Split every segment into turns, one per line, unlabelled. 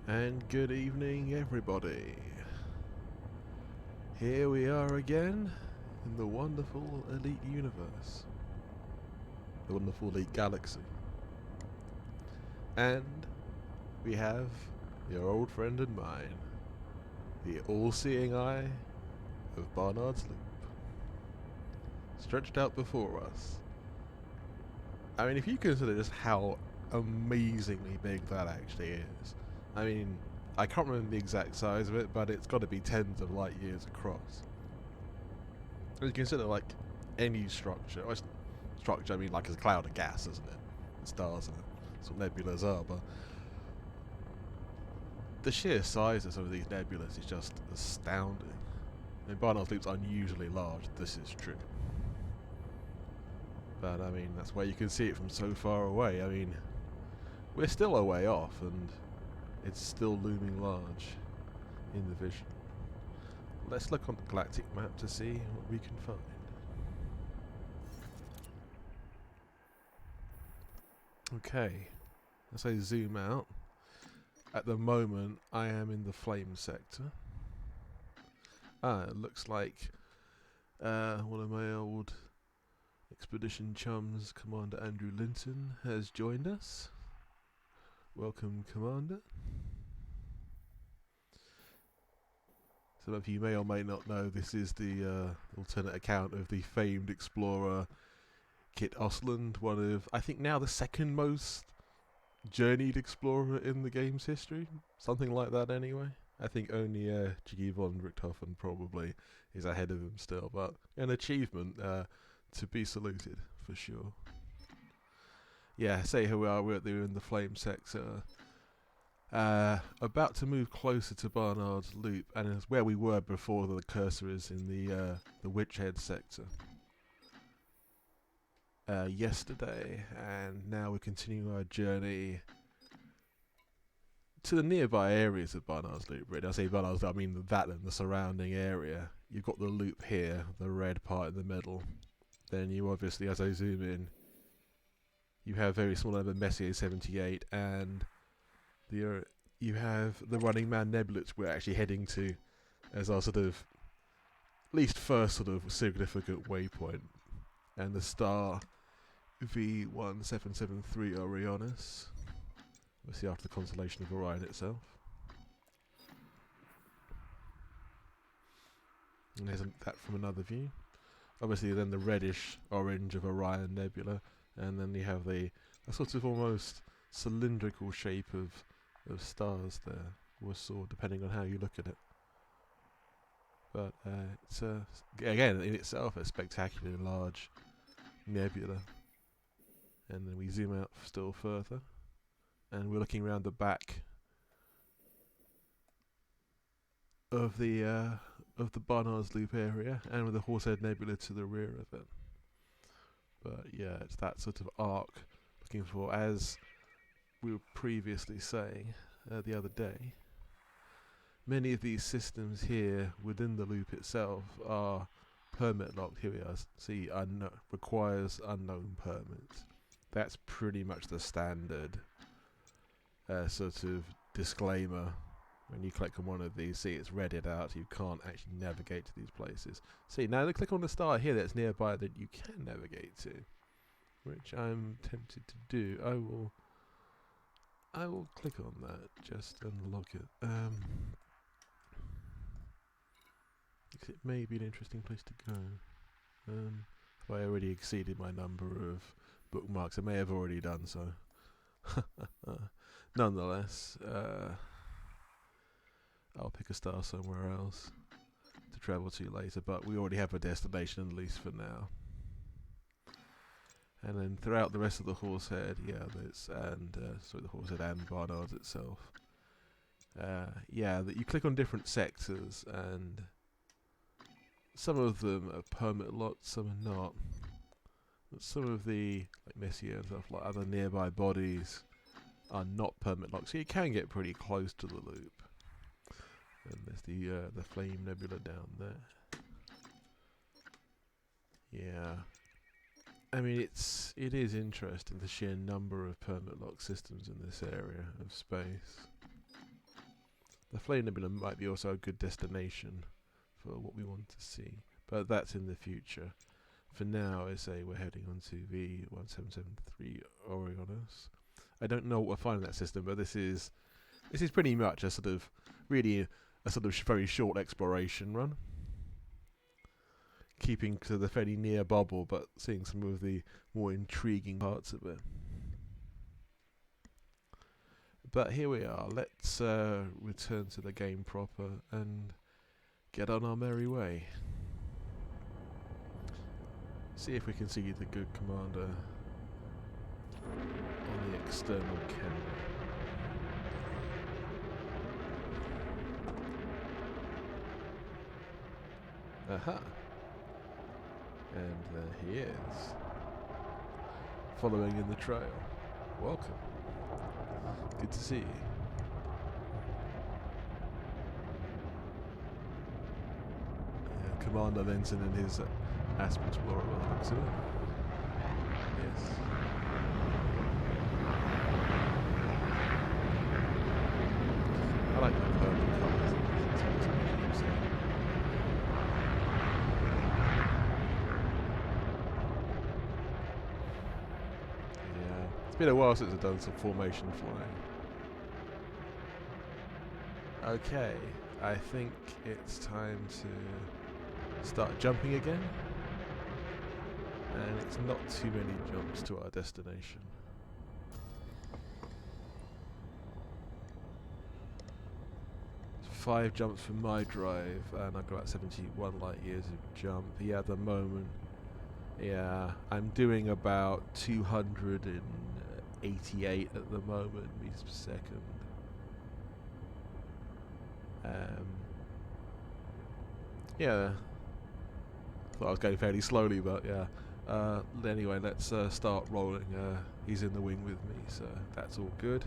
And good evening, everybody. Here we are again in the wonderful Elite Universe, the wonderful Elite Galaxy. And we have your old friend and mine, the all-seeing eye of Barnard's Loop, stretched out before us. I mean, if you consider just how amazingly big that actually is, I mean, I can't remember the exact size of it, but it's got to be tens of light years across. And you consider, like, any structure, or structure, I mean, like, it's a cloud of gas, isn't it? And stars and that's what nebulas are, but the sheer size of some of these nebulas is just astounding. I mean, Barnard's Loop's unusually large, this is true. But, I mean, that's where you can see it from so far away. I mean, we're still a way off, and it's still looming large in the vision. Let's look on the galactic map to see what we can find. Okay, as I zoom out, at the moment I am in the flame sector. It looks like one of my old expedition chums, Commander Andrew Linton, has joined us. Welcome, Commander. Some of you may or may not know this is the alternate account of the famed explorer Kit Osland, one of, I think now the second most journeyed explorer in the game's history. Something like that anyway. I think only Jiggy von Richthofen probably is ahead of him still, but an achievement to be saluted for sure. Yeah, say here we are, we're in the flame sector. About to move closer to Barnard's Loop, and it's where we were before the cursor is in the Witchhead sector. Yesterday, and now we're continuing our journey to the nearby areas of Barnard's Loop. Really, I say Barnard's Loop, I mean that and the surrounding area. You've got the loop here, the red part in the middle. Then you obviously, as I zoom in, you have very small number Messier 78 and you have the Running Man Nebula, which we're actually heading to as our sort of least first sort of significant waypoint, and the star V1773 Orionis, obviously after the constellation of Orion itself. And there's that from another view. Obviously then the reddish orange of Orion Nebula, and then you have a sort of almost cylindrical shape of stars there, or saw, depending on how you look at it. But it's again in itself a spectacularly large nebula. And then we zoom out still further, and we're looking around the back of the Barnard's Loop area, and with the Horsehead Nebula to the rear of it. But yeah, it's that sort of arc looking for, as we were previously saying the other day, many of these systems here within the loop itself are permit locked. Here we are, see, requires unknown permits. That's pretty much the standard sort of disclaimer. When you click on one of these, see it's read it out, you can't actually navigate to these places. See, now click on the star here that's nearby that you can navigate to, which I'm tempted to do. I will click on that, just unlock it. It may be an interesting place to go. If I already exceeded my number of bookmarks, I may have already done so. Nonetheless, I'll pick a star somewhere else to travel to later, but we already have a destination, at least for now. And then throughout the rest of the Horsehead, the Horsehead and Barnard itself. That you click on different sectors, and some of them are permit locked, some are not. But some of the, like Messier and stuff, like other nearby bodies, are not permit locked, so you can get pretty close to the loop. And there's the Flame Nebula down there. Yeah. I mean, it is interesting, the sheer number of permit lock systems in this area of space. The Flame Nebula might be also a good destination for what we want to see, but that's in the future. For now, I say we're heading on to V1773 Orionis. I don't know what we'll find in that system, but this is pretty much a sort of very short exploration run, keeping to the fairly near bubble, but seeing some of the more intriguing parts of it. But here we are. Let's return to the game proper and get on our merry way. See if we can see the good commander on the external camera. Aha! And there he is, following in the trail. Welcome. Good to see you. Commander Lenton and his Asp Explorer, well, looks at it. Yes. I like the purple colours. Yeah, it's been a while since I've done some formation flying. Okay, I think it's time to start jumping again. And it's not too many jumps to our destination. It's 5 jumps from my drive, and I've got about 71 light years of jump. Yeah, at the moment, yeah, I'm doing about 288 at the moment meters per second. Yeah, thought I was going fairly slowly, but yeah. Anyway, let's start rolling. He's in the wing with me, so that's all good.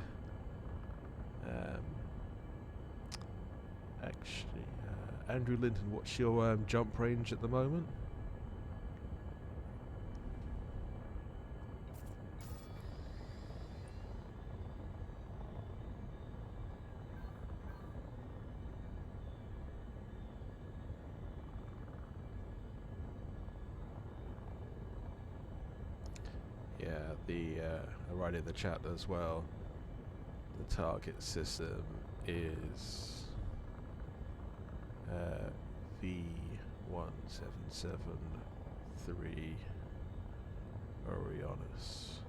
Actually, Andrew Linton, what's your jump range at the moment? I write in the chat as well. The target system is V1773 Orionis.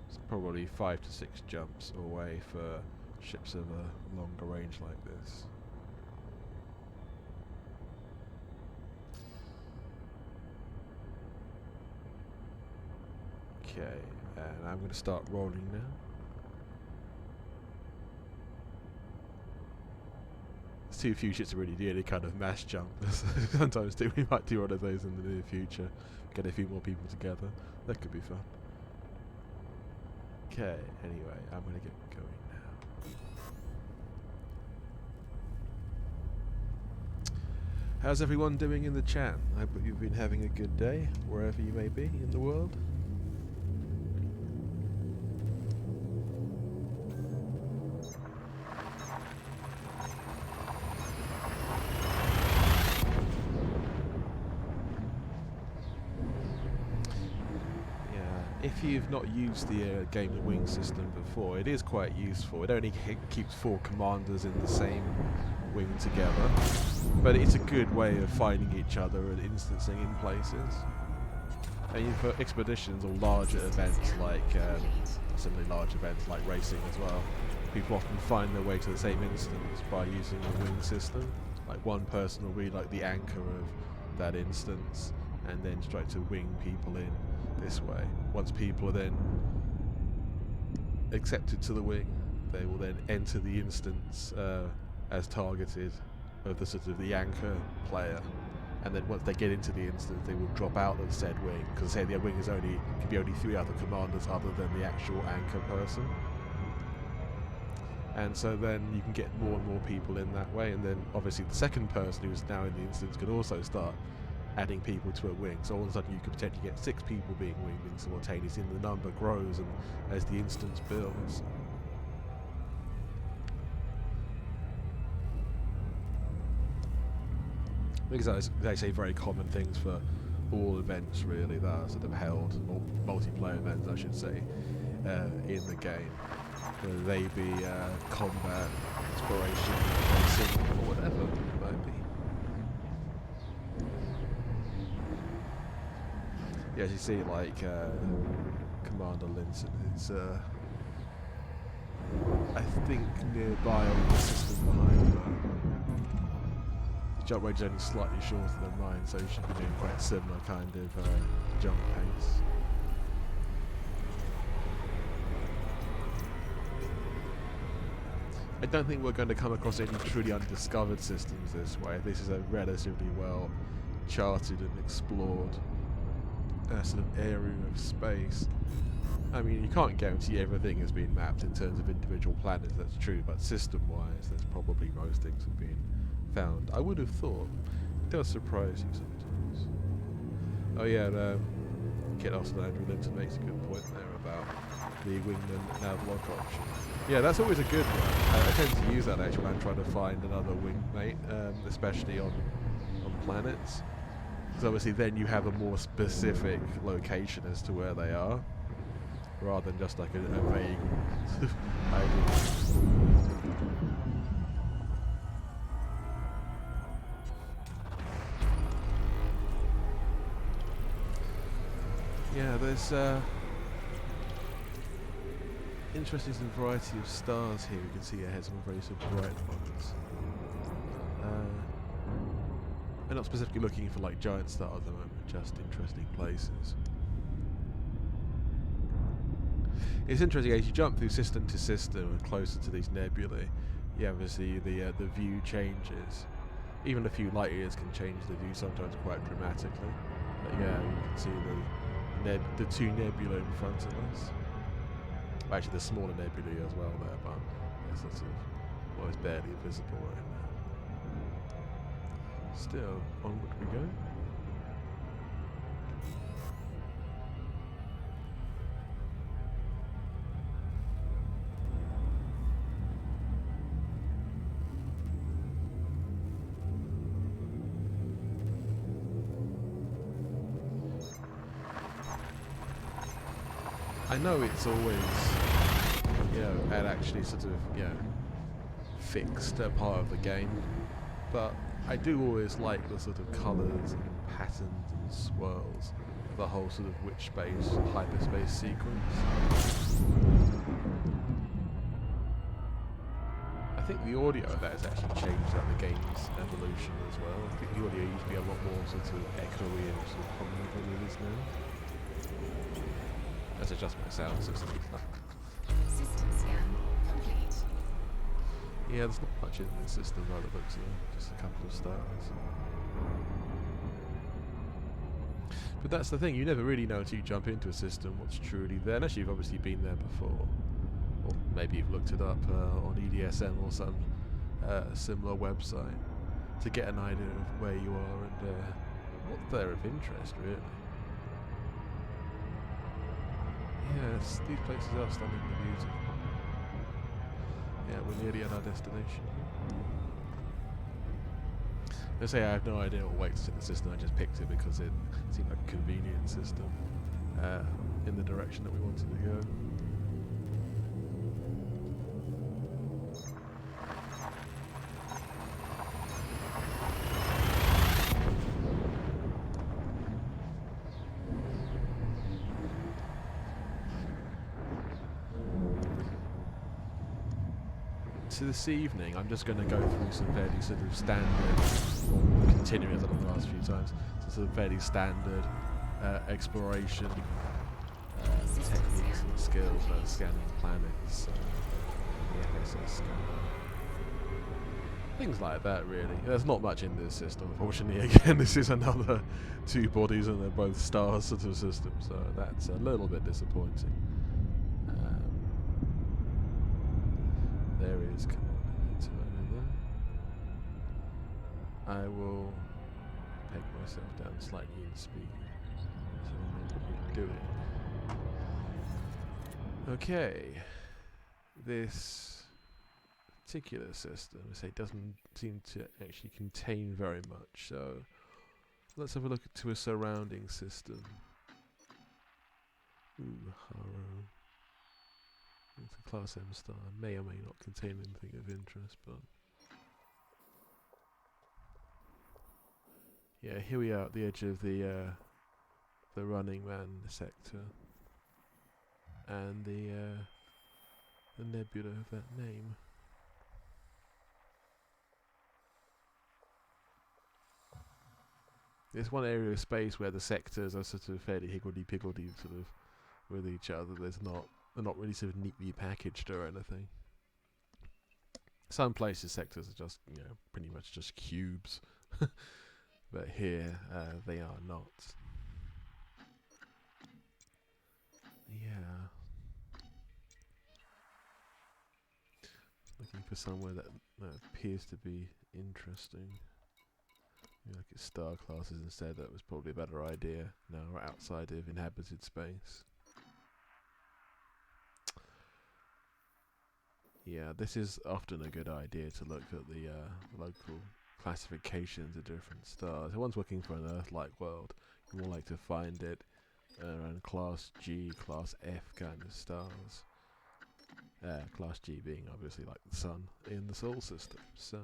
It's probably 5 to 6 jumps away for ships of a longer range like this. Okay, and I'm going to start rolling now. There's too few ships to really do any kind of mass jump. Sometimes we might do one of those in the near future. Get a few more people together. That could be fun. Okay, anyway, I'm going to get going now. How's everyone doing in the chat? I hope you've been having a good day, wherever you may be in the world. If you've not used the Games Wing system before, it is quite useful. It only keeps 4 commanders in the same wing together, but it's a good way of finding each other and instancing in places. And for expeditions or larger events like similarly large events like racing as well, people often find their way to the same instance by using the wing system. Like one person will be like the anchor of that instance, and then try to wing people in this way. Once people are then accepted to the wing, they will then enter the instance as targeted of the sort of the anchor player, and then once they get into the instance, they will drop out of said wing, because say the wing is can be only 3 other commanders other than the actual anchor person. And so then you can get more and more people in that way, and then obviously the second person who's now in the instance can also start adding people to a wing. So all of a sudden you could potentially get 6 people being winged simultaneously, and the number grows and as the instance builds. Because they say very common things for all events really that are sort of held, or multiplayer events I should say, in the game. Whether they be combat, exploration, racing, or whatever it might be. Yeah, as you see, like Commander Linson is, I think, nearby on the system behind her. The jump range is only slightly shorter than mine, so you should be doing quite similar kind of jump pace. I don't think we're going to come across any truly undiscovered systems this way. This is a relatively well charted and explored sort of area of space. I mean, you can't guarantee everything has been mapped in terms of individual planets, that's true, but system-wise, there's probably most things have been found. I would have thought. It does surprise you sometimes. Oh yeah, Kit Austin Andrew Linton makes a good point there about the wingman nav lock option. Yeah, that's always a good one. I tend to use that actually when I'm trying to find another wingmate, especially on planets. Because obviously then you have a more specific location as to where they are, rather than just like a vague idea. Yeah, there's interesting variety of stars here. You can see ahead some very sort of bright ones. We're not specifically looking for like giant stars at the moment, just interesting places. It's interesting as you jump through system to system and closer to these nebulae. Yeah, obviously the view changes. Even a few light years can change the view sometimes quite dramatically. But yeah, you can see the 2 nebulae in front of us. Well, actually, the smaller nebulae as well there, but it's sort of almost barely visible right now. Still, onward we go. I know it's always, an actually sort of, fixed part of the game, but I do always like the sort of colours and patterns and swirls of the whole sort of witch-based hyperspace sequence. I think the audio of that has actually changed at the game's evolution as well. I think the audio used to be a lot more sort of echoey and sort of prominent than it is now. That's just my sound system.
System scan complete.
Yeah, there's not much in this system by the looks of it, just a couple of stars. But that's the thing, you never really know until you jump into a system what's truly there, unless you've obviously been there before. Or maybe you've looked it up on EDSM or some similar website to get an idea of where you are and what's there of interest, really. Yes, these places are stunningly beautiful. Yeah, we're nearly at our destination. I say I have no idea what weights in the system, I just picked it because it seemed like a convenient system in the direction that we wanted to go. So this evening I'm just going to go through some fairly sort of standard, continuing as I've done the last few times, some sort of fairly standard exploration techniques and skills, scanning planets, the FSS scanner, things like that really. There's not much in this system, unfortunately. Again, this is another 2 bodies and they're both stars sort of system, so that's a little bit disappointing. There is Commander Linton over there. I will peg myself down slightly in speed so I know what we're doing. Okay, this particular system, I say, doesn't seem to actually contain very much, so let's have a look to a surrounding system. Ooh, Harrow. It's a Class M star. May or may not contain anything of interest, but yeah, here we are at the edge of the Running Man sector, and the nebula of that name. There's one area of space where the sectors are sort of fairly higgledy-piggledy sort of with each other. They're not really sort of neatly packaged or anything. Some places sectors are just, pretty much just cubes. But here, they are not. Yeah. Looking for somewhere that appears to be interesting. Look at star classes instead. That was probably a better idea. Now we're outside of inhabited space. Yeah, this is often a good idea to look at the local classifications of different stars. If one's looking for an Earth-like world, you more like to find it around Class G, Class F kind of stars. Class G being obviously like the Sun in the Solar System. So,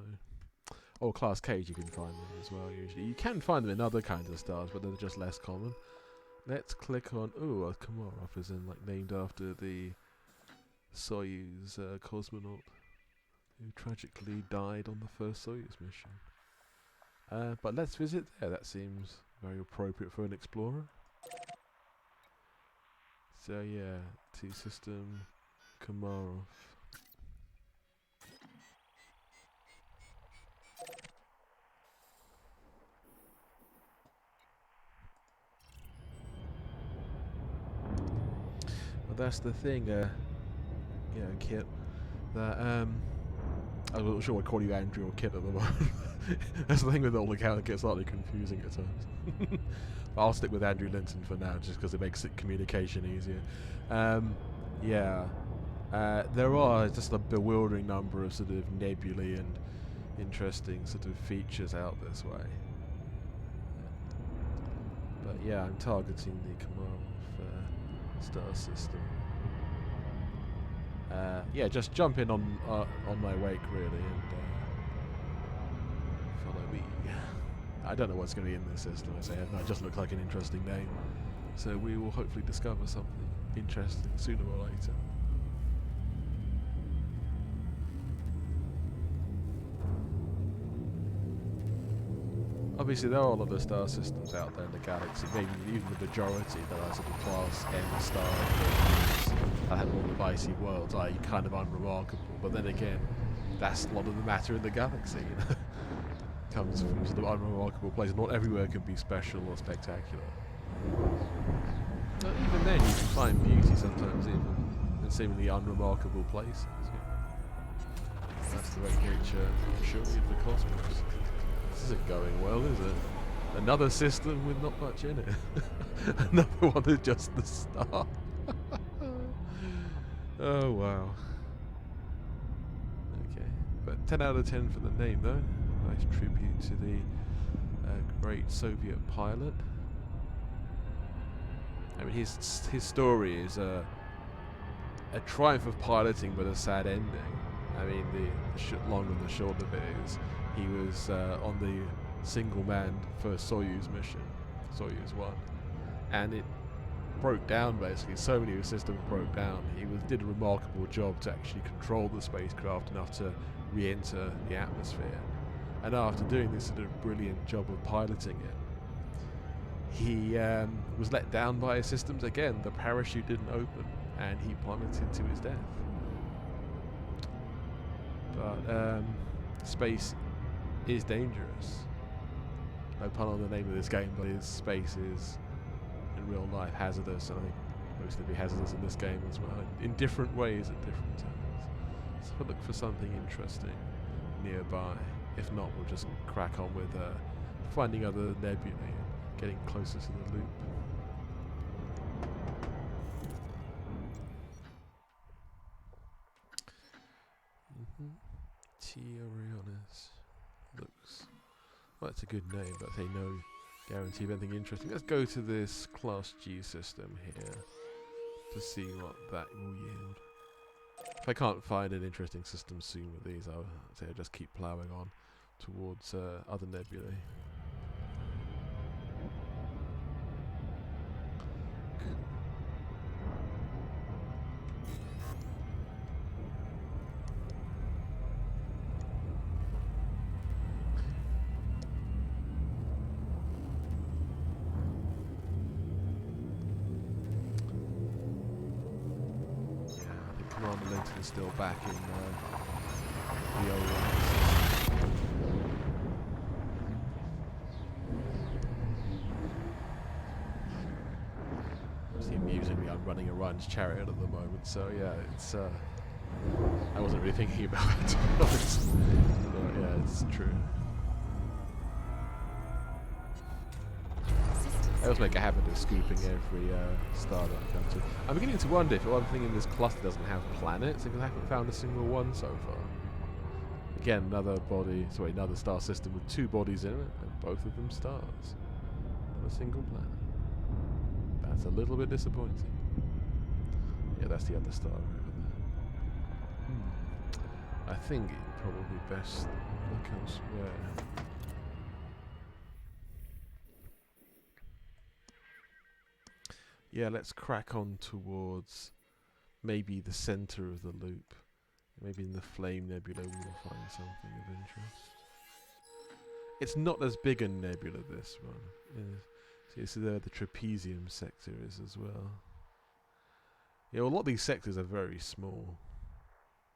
or Class K's you can find them as well usually. You can find them in other kinds of stars, but they're just less common. Let's click on, a Komarov is named after the Soyuz cosmonaut who tragically died on the first Soyuz mission. But let's visit there. That seems very appropriate for an explorer. So yeah, T-System Komarov. Well, that's the thing, Kit, that I'm not sure I'd call you Andrew or Kit at the moment. That's the thing with all the accounts, it gets slightly confusing at times. But I'll stick with Andrew Linton for now, just because it makes communication easier. There are just a bewildering number of sort of nebulae and interesting sort of features out this way. But yeah, I'm targeting the Komarov star system. Just jump in on my wake really and follow me. I don't know what's going to be in this system. It just looks like an interesting name. So we will hopefully discover something interesting sooner or later. Obviously there are a lot of star systems out there in the galaxy, maybe even the majority that are sort of Class M stars that have all the icy worlds, i.e. kind of unremarkable, but then again, that's a lot of the matter in the galaxy, comes from sort of unremarkable places. Not everywhere can be special or spectacular. But even then you can find beauty sometimes even in seemingly unremarkable places. That's the great nature, surely, of the cosmos. This isn't going well, is it? Another system with not much in it. Another one that's just the star. Oh wow. Okay, but 10 out of 10 for the name though. Nice tribute to the great Soviet pilot. I mean, his story is a triumph of piloting, but a sad ending. I mean, the long and the short of it is, he was on the single-manned first Soyuz mission, Soyuz 1, and it broke down basically. So many of his systems broke down. He did a remarkable job to actually control the spacecraft enough to re-enter the atmosphere. And after doing this sort of brilliant job of piloting it, he was let down by his systems again. The parachute didn't open, and he plummeted to his death. But space is dangerous. No pun on the name of this game, but space is, in real life, hazardous, and I think mostly be hazardous in this game as well, in different ways at different times. So we'll look for something interesting nearby. If not, we'll just crack on with finding other nebulae and getting closer to the loop. T. Orionis looks. Well, that's a good name, but say no guarantee of anything interesting. Let's go to this Class G system here to see what that will yield. If I can't find an interesting system soon with these, I'll say I'll just keep ploughing on towards other nebulae. Commander Linton is still back in the old ones. Obviously, amusingly, I'm running a Ryan's Chariot at the moment, so yeah, it's. I wasn't really thinking about it, to be honest. But yeah, it's true. I also make a habit of scooping every star that I come to. I'm beginning to wonder if one thing in this cluster doesn't have planets, because I haven't found a single one so far. Again, another star system with 2 bodies in it, and both of them stars. Not a single planet. That's a little bit disappointing. Yeah, that's the other star over there. I think it'd probably best look elsewhere. Yeah, let's crack on towards maybe the center of the loop. Maybe in the Flame Nebula we will find something of interest. It's not as big a nebula, this one. See there the trapezium sector is as well. Yeah, well, a lot of these sectors are very small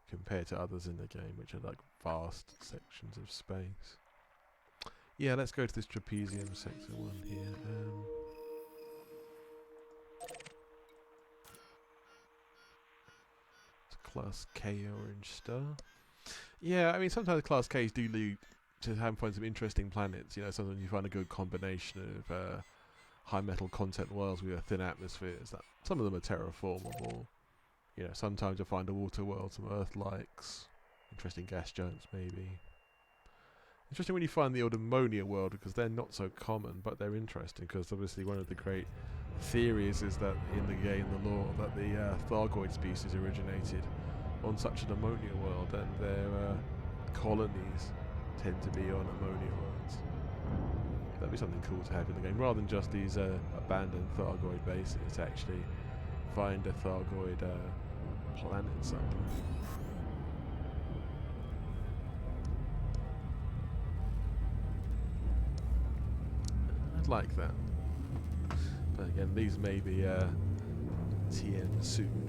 compared to others in the game, which are like vast sections of space. Yeah, let's go to this trapezium sector one here. Class K orange star. Yeah, I mean sometimes Class Ks do lead to find some interesting planets. You know, sometimes you find a good combination of high metal content worlds with thin atmospheres. Some of them are terraformable. You know, sometimes you find a water world, some Earth likes, interesting gas giants maybe. Interesting when you find the old ammonia world, because they're not so common, but they're interesting because obviously one of the great theories is that in the game, the lore, that the Thargoid species originated on such an ammonia world, and their colonies tend to be on ammonia worlds. That'd be something cool to have in the game, rather than just these abandoned Thargoid bases, to actually find a Thargoid planet somewhere. I'd like that. But again, these may be TM soon.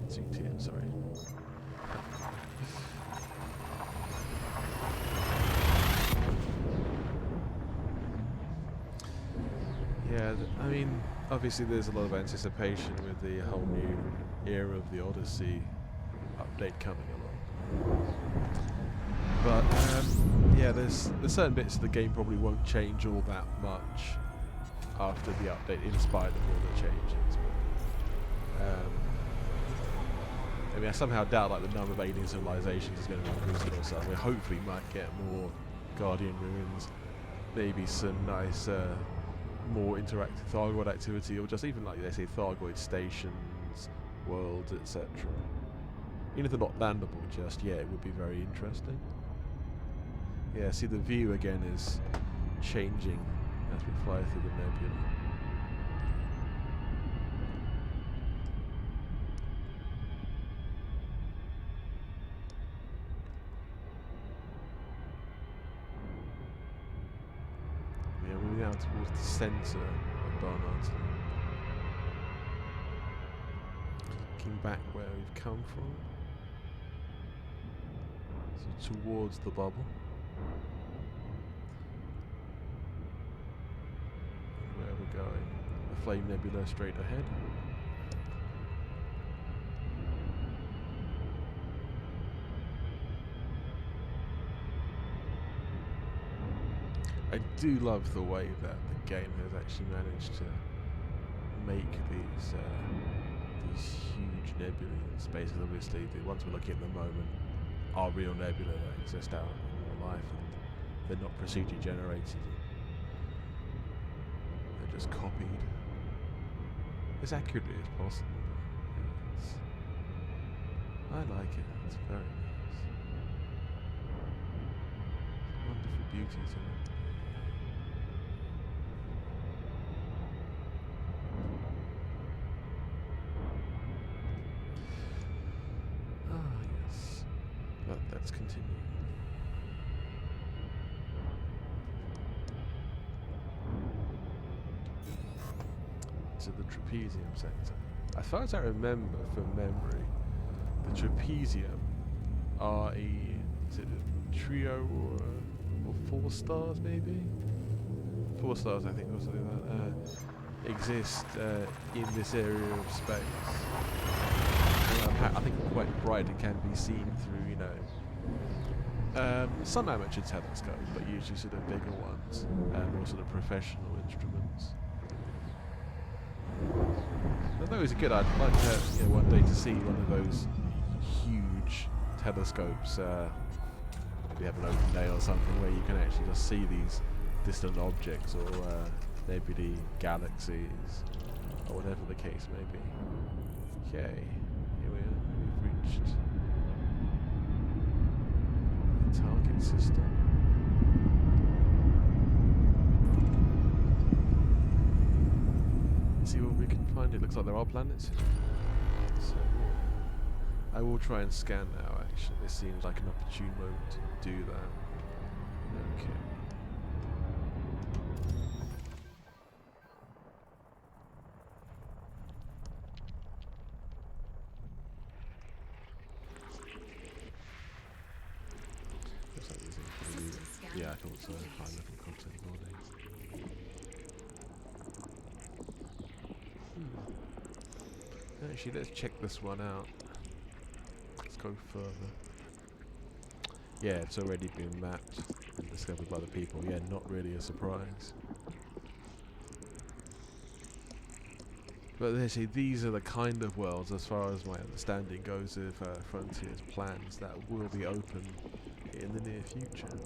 Soon TM, sorry. Yeah, I mean, obviously there's a lot of anticipation with the whole new era of the Odyssey update coming along. But yeah, there's certain bits of the game probably won't change all that much after the update, in spite of all the changes. I mean, I somehow doubt like the number of alien civilizations is going to increase or something. We hopefully might get more Guardian ruins, maybe some nice, more interactive Thargoid activity, or just even like they say Thargoid stations, worlds, etc. Even if they're not landable just yet, it would be very interesting. Yeah, see the view again is changing as we fly through the nebula. Yeah, we're moving out towards the centre of Barnard's loop. Looking back where we've come from. So towards the bubble. Where we're going. The Flame Nebula straight ahead. I do love the way that the game has actually managed to make these huge nebulae in space. Obviously, the ones we're looking at the moment are real nebula that exist out in real life, and they're not procedure generated. They're just copied as accurately as possible. I like it. It's very nice. Wonderful beauty to it. Ah, yes. But let's continue. To the trapezium sector. As far as I remember from memory, the trapezium are is it a trio or 4 stars maybe? 4 stars I think, or something like that, exist in this area of space. I think quite bright and can be seen through, you know, some amateur telescopes, but usually sort of bigger ones, more sort of professional instruments. But those are good. I'd like to, you know, one day to see one of those huge telescopes. Maybe have an open day or something where you can actually just see these distant objects or nebulae, galaxies, or whatever the case may be. Okay, here we are. We've reached the target system. See what we can find. It looks like there are planets here. So I will try and scan now, actually. This seems like an opportune moment to do that. Okay. Looks like there's a yeah, I thought so. High level content body. Actually, let's check this one out. Let's go further. Yeah, it's already been mapped and discovered by the people. Yeah, not really a surprise. But they say these are the kind of worlds, as far as my understanding goes, of Frontier's plans that will be open in the near future.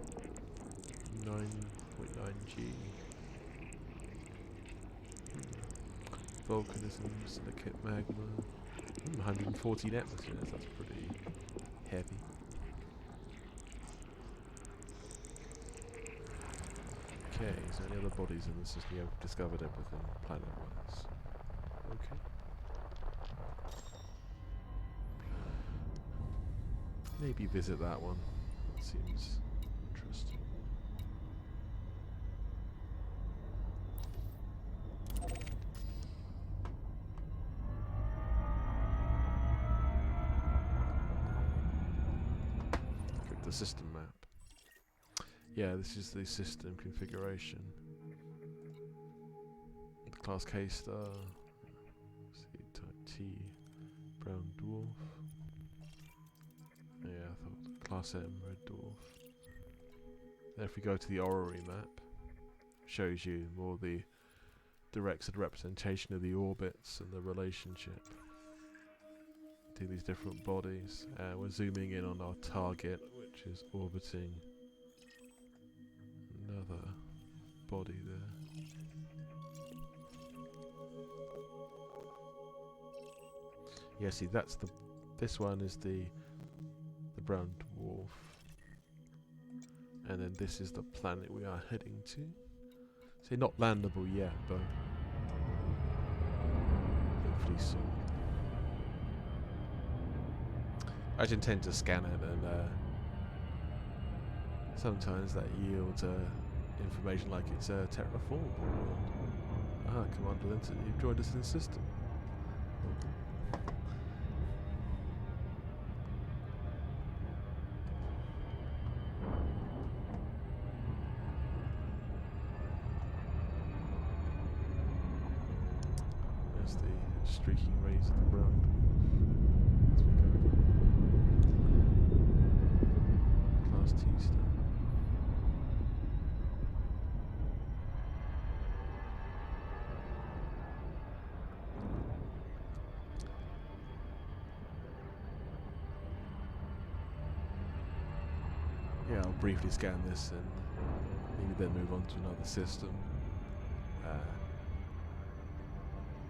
9.9G. Volcanism, silicate magma. 114 atmospheres, that's pretty heavy. Okay, so any other bodies in the system? Yeah, we've discovered everything planet-wise. Okay. Maybe visit that one. Seems interesting. Click the system map. Yeah, this is the system configuration. The class K star. See, type T. Brown dwarf. Yeah, I thought class M, red dwarf. Then if we go to the orrery map, shows you more the direct sort of representation of the orbits and the relationship to these different bodies. We're zooming in on our target, which is orbiting another body there. Yeah, see, that's the. This one is the brown dwarf, and then this is the planet we are heading to. See, not landable yet, but hopefully soon. I just intend to scan it, and sometimes that yields information like it's a terraformable world. Ah, Commander Linton, you've joined us in the system. There's the streaking rays of the brown dwarf. As we go down. Class T star. Yeah, I'll briefly scan this and maybe then move on to another system.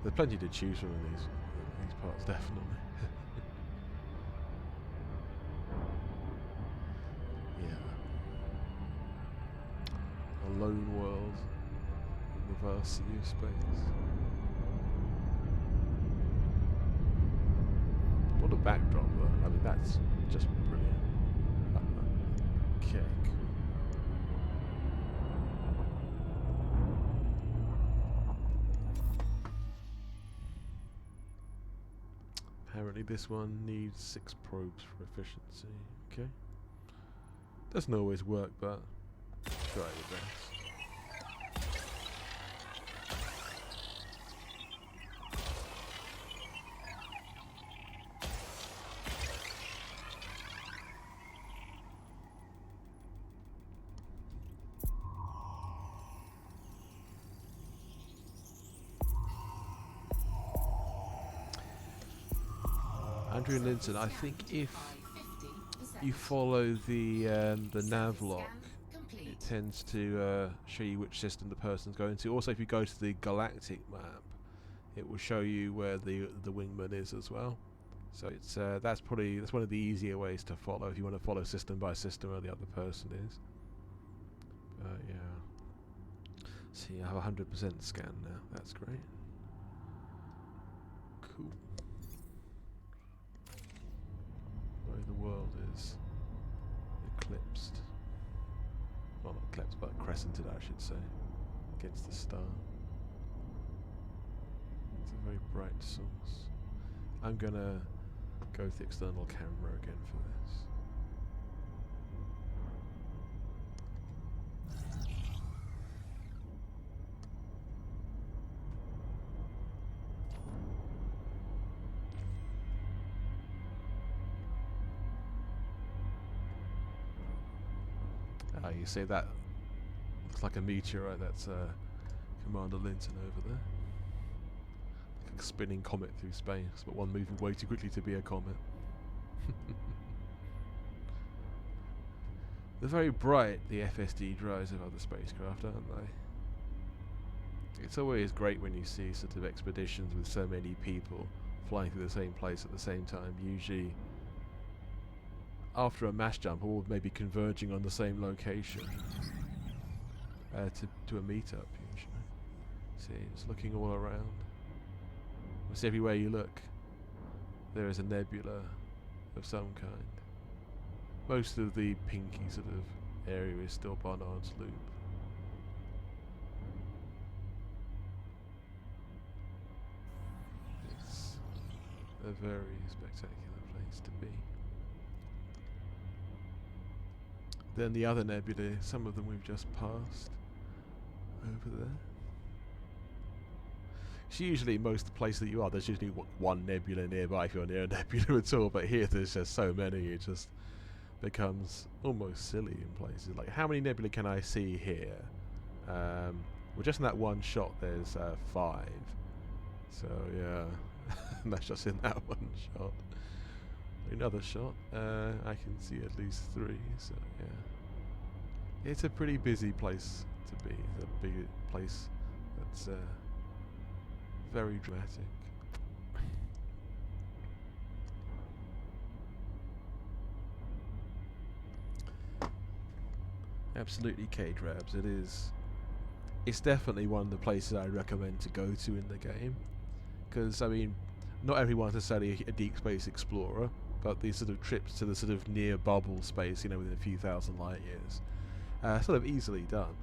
There's plenty to choose from in these parts, definitely. Yeah. A lone world in the vastity of space. What a backdrop, though. I mean, that's just brilliant. Okay, cool. Apparently this one needs 6 probes for efficiency. Okay. Doesn't always work, but try your best. Andrew Linton, I think if you follow the nav lock, it tends to show you which system the person's going to. Also, if you go to the galactic map, it will show you where the wingman is as well. So it's that's one of the easier ways to follow if you want to follow system by system where the other person is. Yeah. See, I have 100% scan now. That's great. Cool. Where the world is eclipsed. Well, not eclipsed, but crescented, I should say, against the star. It's a very bright source. I'm gonna go with the external camera again for this. You see that looks like a meteorite. That's Commander Linton over there. Like a spinning comet through space, but one moving way too quickly to be a comet. They're very bright, the FSD drives of other spacecraft, aren't they? It's always great when you see sort of expeditions with so many people flying through the same place at the same time. Usually after a mass jump, all maybe converging on the same location to a meetup usually. See, it's looking all around. It's everywhere you look. There is a nebula of some kind. Most of the pinky sort of area is still Barnard's Loop. It's a very spectacular place to be. Then the other nebulae, some of them we've just passed over there. It's usually most of the places that you are, there's usually one nebula nearby if you're near a nebula at all, but here there's just so many, it just becomes almost silly in places. Like, how many nebulae can I see here? Well, just in that one shot there's 5. So yeah, that's just in that one shot. Another shot, I can see at least 3, so yeah. It's a pretty busy place to be. It's a big place that's very dramatic. Absolutely, K-Drabs, it is. It's definitely one of the places I recommend to go to in the game. Because, I mean, not everyone's necessarily a deep space explorer, but these sort of trips to the sort of near bubble space, you know, within a few thousand light years, sort of easily done.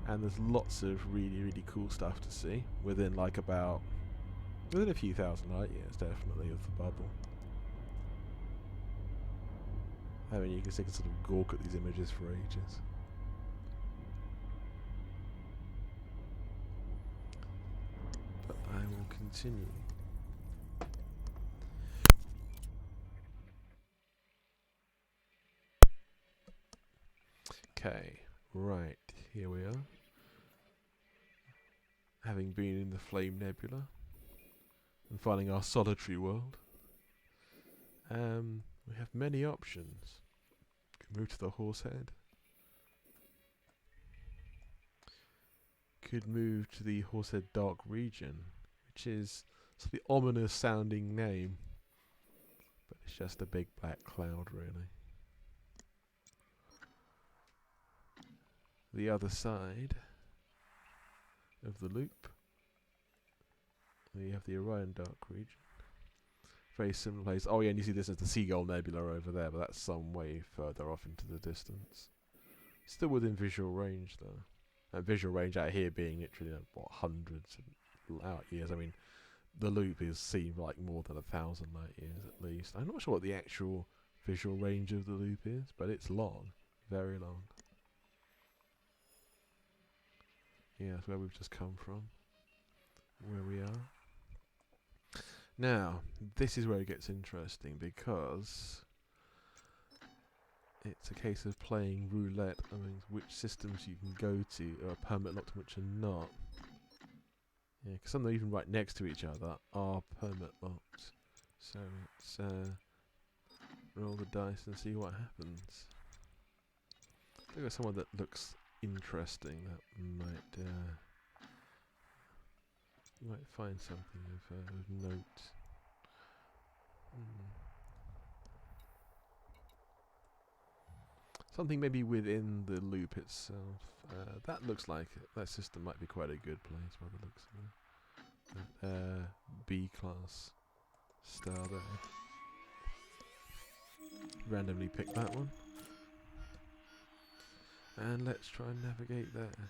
And there's lots of really, really cool stuff to see within a few thousand light years, definitely, of the bubble. I mean, you can sort of gawk at these images for ages. But I will continue. Okay, right, here we are. Having been in the Flame Nebula and finding our solitary world, we have many options. Move to the Horsehead. Could move to the Horsehead Dark Region, which is sort of the ominous sounding name, but it's just a big black cloud, really. The other side of the loop, we have the Orion Dark Region. Very similar place. Oh yeah, and you see this as the Seagull Nebula over there, but that's some way further off into the distance. Still within visual range, though. And visual range out here being literally, what, hundreds of light years. I mean, the loop is seen like more than 1,000 light years at least. I'm not sure what the actual visual range of the loop is, but it's long. Very long. Yeah, that's where we've just come from. Where we are. Now, this is where it gets interesting, because it's a case of playing roulette among which systems you can go to are permit locked and which are not. Yeah, because some are even right next to each other are permit locked. So it's roll the dice and see what happens. I think there's someone that looks interesting that might you might find something of note. Something maybe within the loop itself. That looks like that system might be quite a good place by the looks of it. B-class star there. Randomly pick that one. And let's try and navigate there.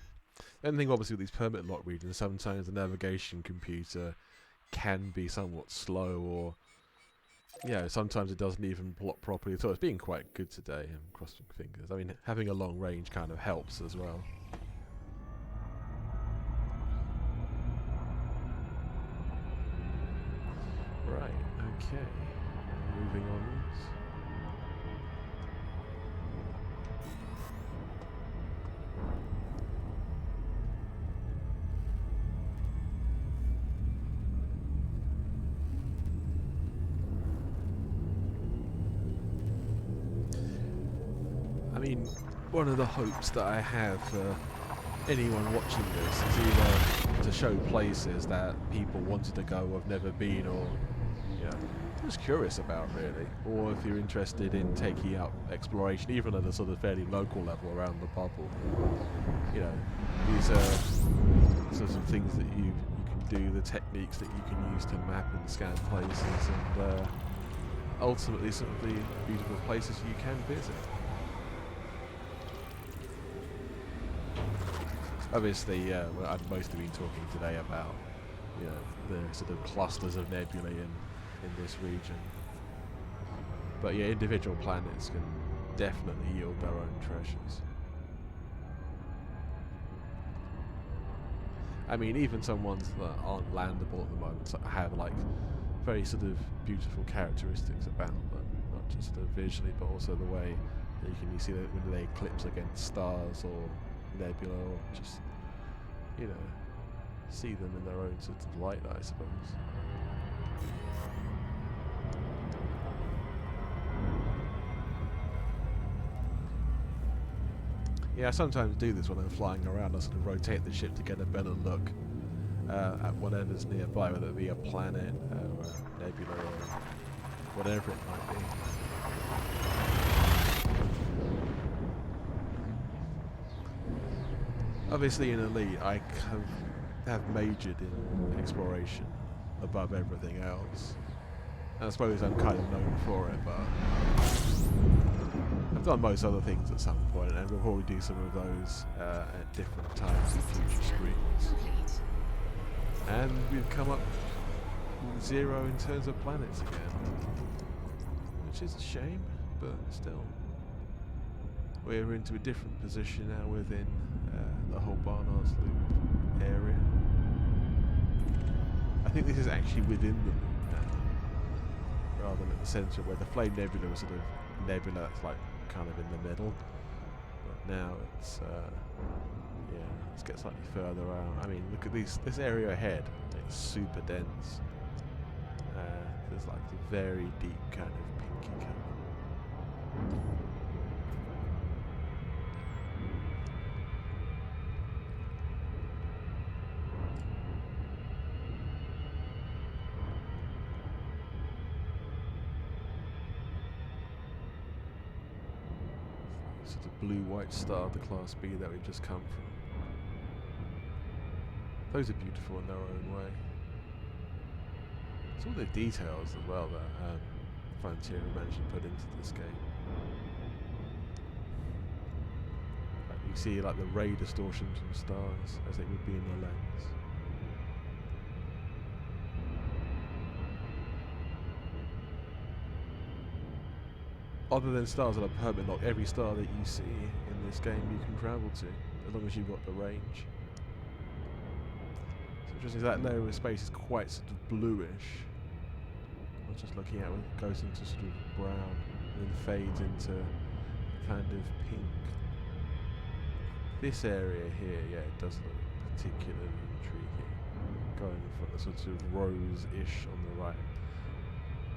The only thing obviously with these permit lock regions, sometimes the navigation computer can be somewhat slow, or yeah, sometimes it doesn't even block properly. So it's being quite good today. I'm crossing fingers. I mean, having a long range kind of helps as well. Right, okay. Moving onwards. I mean, one of the hopes that I have for anyone watching this is either to show places that people wanted to go or have never been, or just curious about, really, or if you're interested in taking up exploration even at a sort of fairly local level around the bubble. You know, these are sorts of things that you can do, the techniques that you can use to map and scan places, and ultimately some of the beautiful places you can visit. Obviously, well, I've mostly been talking today about, the sort of clusters of nebulae in this region. But yeah, individual planets can definitely yield their own treasures. I mean, even some ones that aren't landable at the moment have like very sort of beautiful characteristics about them, not just visually, but also the way that you see that when they eclipse against stars or nebula, or just see them in their own sort of light, I suppose. Yeah, I sometimes do this when I'm flying around. I sort of rotate the ship to get a better look at whatever's nearby, whether it be a planet or a nebula or whatever it might be. Obviously in Elite, I have majored in exploration above everything else. And I suppose I'm kind of known for it, but I've done most other things at some point, and we'll probably do some of those at different times in future streams. And we've come up with 0 in terms of planets again, which is a shame, but still. We're into a different position now within the whole Barnard's loop area. I think this is actually within the loop now, rather than at the centre, where the Flame Nebula was sort of nebula that's like kind of in the middle. But now it's let's get slightly further out. I mean, look at this area ahead. It's super dense. There's like a very deep kind of pinky colour. sort of blue-white star, the Class B that we've just come from. Those are beautiful in their own way. It's all the details as well that Frontier managed to put into this game. Like you see like the ray distortions from stars as they would be in the lens. Other than stars that are permanent, not every star that you see in this game you can travel to, as long as you've got the range. So interesting, that layer of space is quite sort of bluish. I was just looking at it, it goes into sort of brown and then fades into kind of pink. This area here, yeah, it does look particularly intriguing. Going from the sort of rose-ish on the right.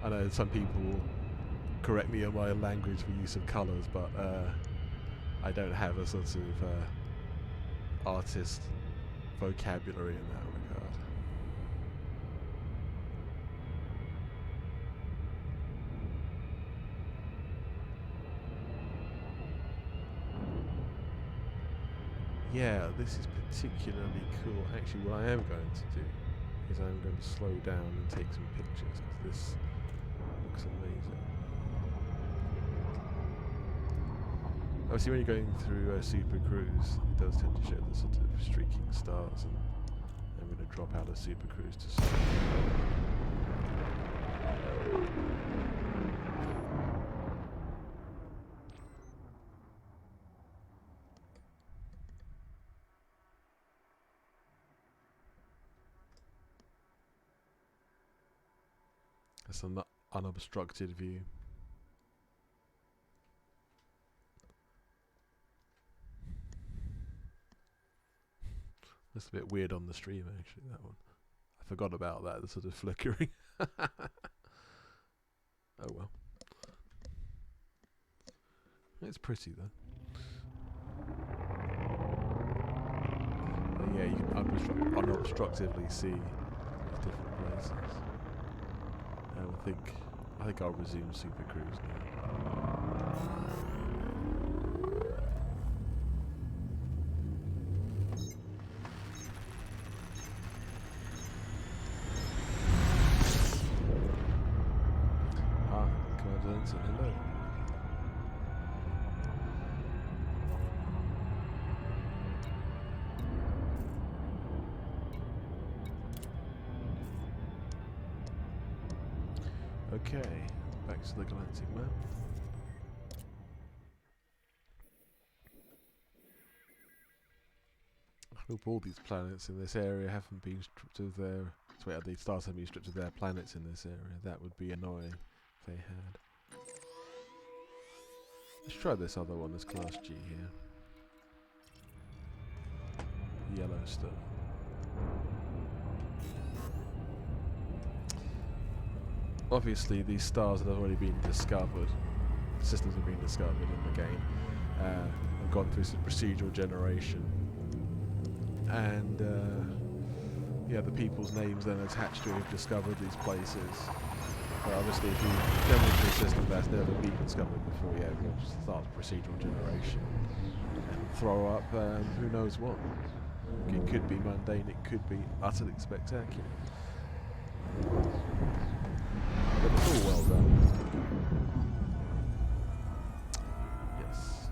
I know some people correct me on my language for use of colours, but I don't have a sort of artist vocabulary in that regard. Yeah, this is particularly cool. Actually, what I am going to do is I'm going to slow down and take some pictures, because this looks amazing. Obviously, when you're going through Super Cruise, it does tend to show the sort of streaking stars, and I'm going to drop out of Super Cruise to start. That's an unobstructed view. That's a bit weird on the stream, actually, that one. I forgot about that, the sort of flickering. Oh well. It's pretty, though. But yeah, you can unobstructively see these different places. I think I'll resume Super Cruise now. Hello. Okay, back to the galactic map. I hope all these planets in this area haven't been stripped of their... the stars haven't been stripped of their planets in this area. That would be annoying if they had. Let's try this other one, this Class G here. Yellowstone. Obviously, these stars that have already been discovered, systems have been discovered in the game, have gone through some procedural generation. And, yeah, the people's names then attached to who've discovered these places. But obviously, if you demonstrate a system that's never been discovered before, yeah, we'll just start procedural generation and throw up who knows what. It could be mundane, it could be utterly spectacular. But it's all well done. Yes.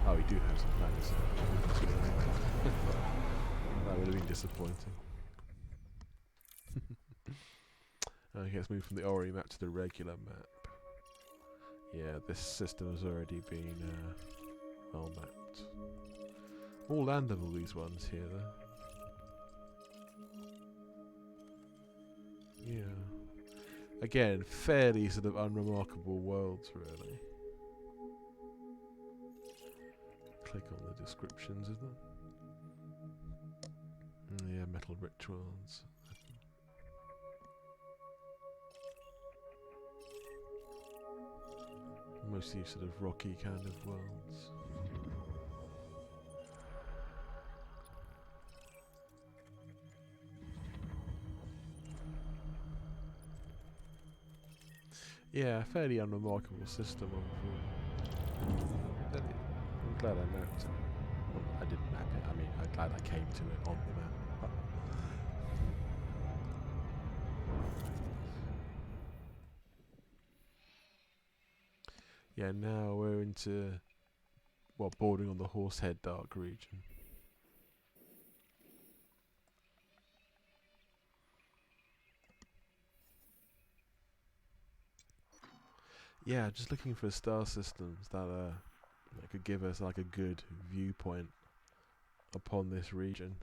Oh, we do have some planets. That would have been disappointing. Okay, let's move from the Ori map to the regular map. Yeah, this system has already been well mapped. More landable, these ones here, though. Yeah. Again, fairly sort of unremarkable worlds, really. Click on the descriptions of them. Yeah, metal rituals. Mostly sort of rocky kind of worlds. Yeah, fairly unremarkable system overall. I'm glad I mapped it. Well, I didn't map it. I mean, I'm glad I came to it on the map. Yeah, now we're into, well, bordering on the Horsehead Dark region. Yeah, just looking for star systems that could give us like a good viewpoint upon this region.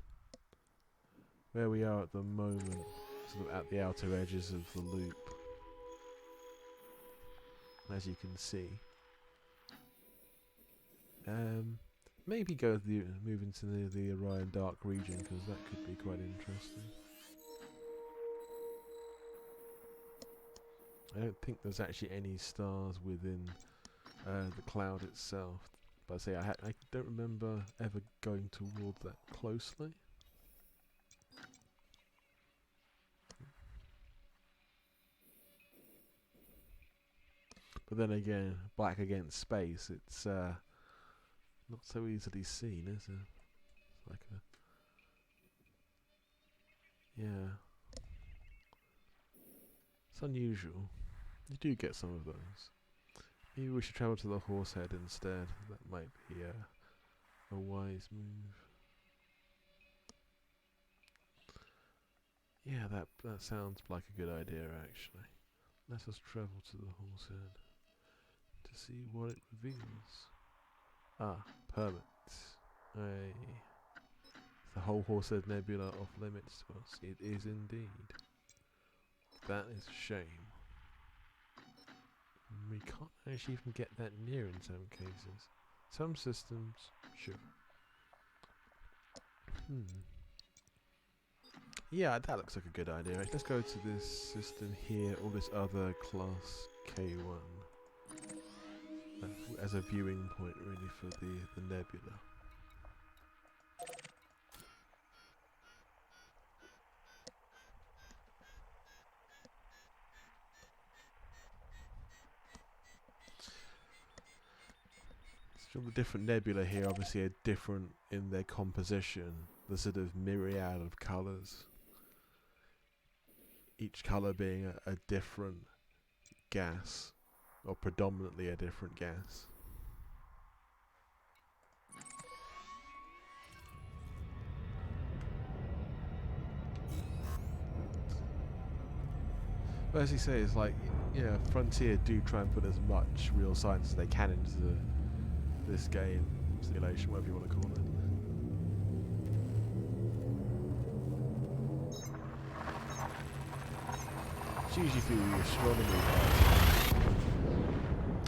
Where we are at the moment, sort of at the outer edges of the loop, as you can see. Maybe move into the Orion Dark region, because that could be quite interesting. I don't think there's actually any stars within the cloud itself, but I say I don't remember ever going toward that closely. But then again, black against space, it's not so easily seen, is it? It's like yeah, it's unusual. You do get some of those. Maybe we should travel to the Horsehead instead. That might be a wise move. Yeah, that sounds like a good idea actually. Let us travel to the Horsehead to see what it reveals. Ah, permits. The whole Horsehead Nebula off limits to us. It is indeed. That is a shame. We can't actually even get that near in some cases. Some systems, sure. Yeah, that looks like a good idea. Right, let's go to this system here, or this other class K1. As a viewing point really for the nebula. So the different nebula here obviously are different in their composition, the sort of myriad of colours. Each colour being a different gas, or predominantly a different gas. But as you say, it's like, yeah, Frontier do try and put as much real science as they can into this game, simulation, whatever you want to call it. It's usually through the astronomy part.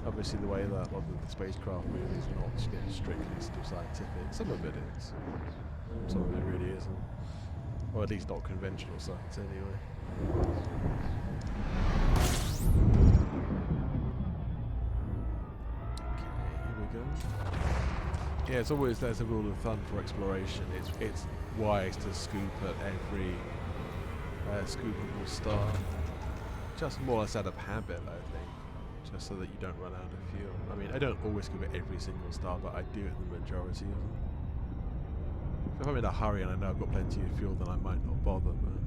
Obviously the way that a lot of the spacecraft movies are not strictly still scientific. Some of it is. Some of it really isn't. Or at least not conventional science anyway. Yeah, there's a rule of thumb for exploration. It's wise to scoop at every scoopable star, just more or less out of habit, I think, just so that you don't run out of fuel. I mean, I don't always scoop at every single star, but I do at the majority of them. If I'm in a hurry and I know I've got plenty of fuel, then I might not bother. But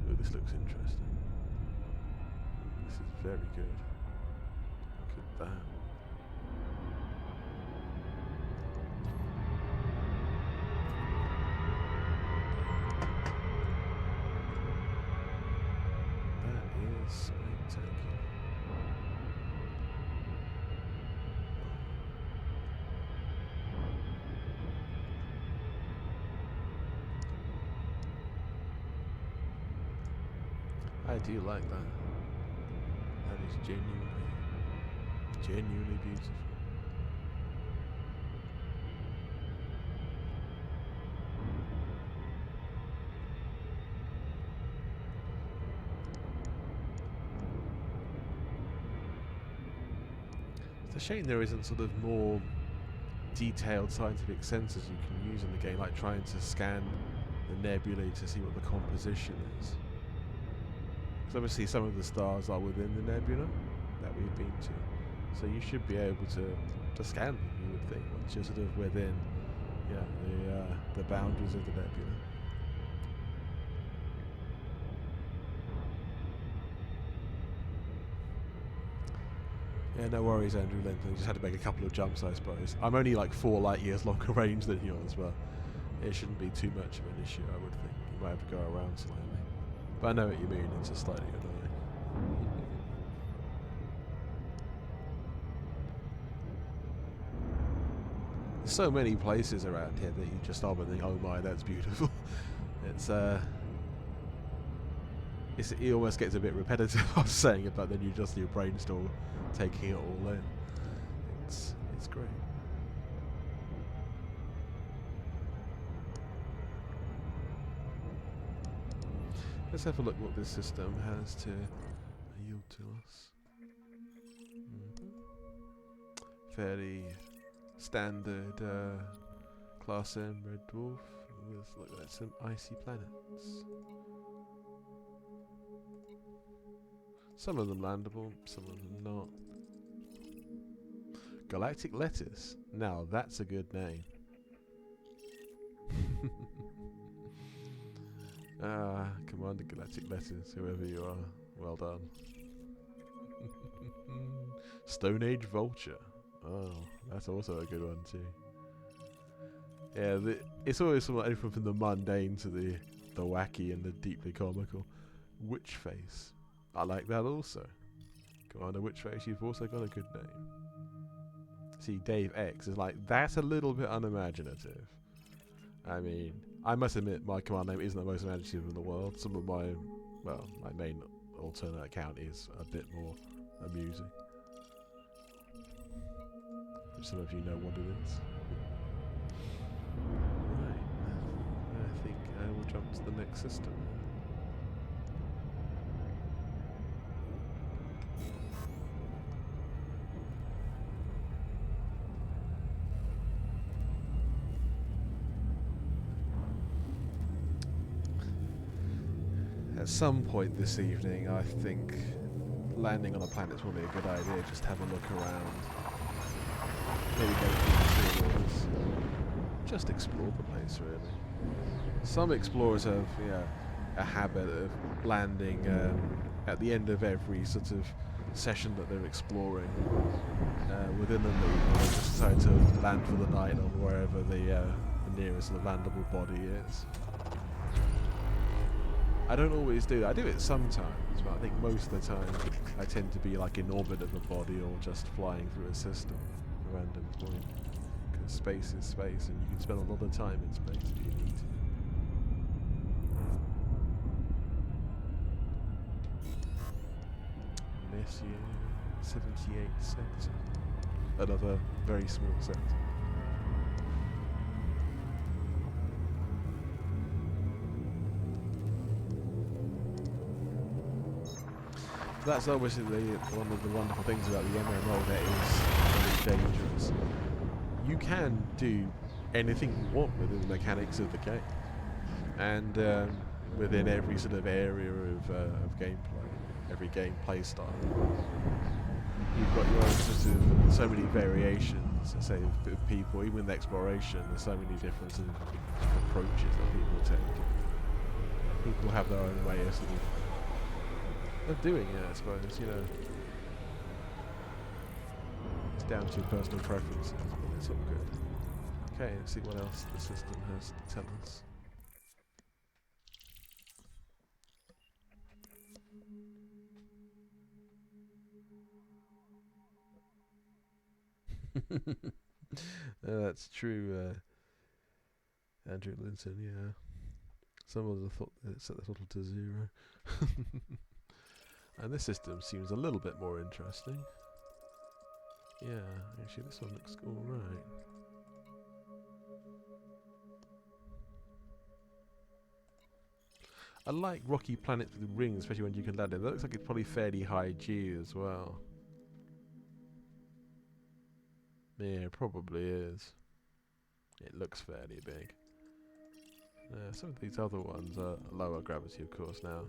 oh, this looks interesting. This is very good. Look at that. Spectacular. I do like that. That is genuinely beautiful. It's a shame there isn't sort of more detailed scientific sensors you can use in the game, like trying to scan the nebulae to see what the composition is. Because obviously some of the stars are within the nebula, that we've been to. So you should be able to scan them, you would think, once you're sort of within, the boundaries of the nebula. Yeah, no worries, Andrew Linton. Just had to make a couple of jumps, I suppose. I'm only like 4 light years longer range than yours, but it shouldn't be too much of an issue, I would think. You might have to go around slightly. But I know what you mean, it's just slightly annoying. There's so many places around here that you just stop and think, oh my, that's beautiful. It almost gets a bit repetitive, I was saying it, but then your brain's still taking it all in. It's great. Let's have a look what this system has to yield to us. Fairly standard Class M red dwarf with look like some icy planets. Some of them landable, some of them not. Galactic Lettuce. Now that's a good name. Commander Galactic Lettuce, whoever you are, well done. Stone Age Vulture. Oh, that's also a good one too. Yeah, it's always somewhat anything from the mundane to the wacky and the deeply comical. Witch Face. I like that also. Commander Witch Face, you've also got a good name. See, Dave X is like, that's a little bit unimaginative. I mean, I must admit my command name isn't the most imaginative in the world. Some of my main alternate account is a bit more amusing. Some of you know what it is. Right, I think I will jump to the next system. At some point this evening, I think landing on a planet is probably a good idea. Just have a look around. Maybe go through the tours. Just explore the place, really. Some explorers have, a habit of landing at the end of every sort of session that they're exploring within the loop. They just decide to land for the night or wherever the nearest sort of landable body is. I don't always do that. I do it sometimes, but I think most of the time I tend to be like in orbit of a body or just flying through a system at a random point. Because space is space and you can spend a lot of time in space if you need to. Messier 78 sector. Another very small sector. That's obviously one of the wonderful things about the MMO that is very dangerous. You can do anything you want within the mechanics of the game, and within every sort of area of gameplay, every gameplay style. You've got your own sort of so many variations. Say of people, even in exploration, there's so many different sort of approaches that people take. People have their own way of sort of doing it, I suppose, It's down to personal preferences, but it's all good. Okay, let's see what else the system has to tell us. That's true, Andrew Linton, yeah. Someone would have thought that it set the total to 0. And this system seems a little bit more interesting. Yeah, actually this one looks alright. I like rocky planets with rings, especially when you can land it. That looks like it's probably fairly high G as well. Yeah, it probably is. It looks fairly big. Some of these other ones are lower gravity, of course, now.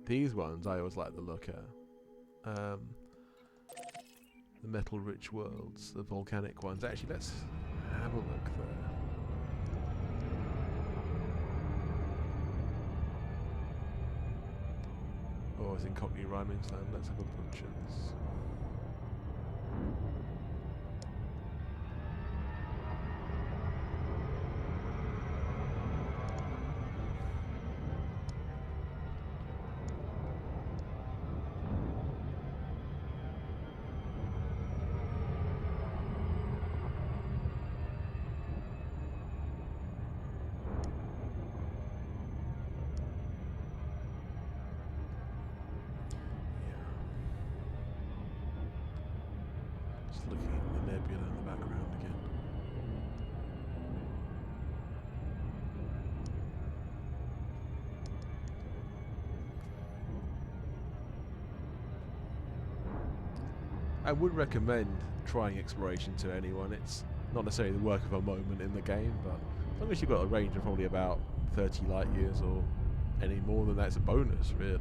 These ones I always like the look at. the metal-rich worlds, the volcanic ones. Actually, let's have a look there. Oh, it's in Cockney rhyming slam. Let's have a butchers. Just looking at the nebula in the background again. I would recommend trying exploration to anyone. It's not necessarily the work of a moment in the game, but as long as you've got a range of probably about 30 light years or any more than that, it's a bonus, really.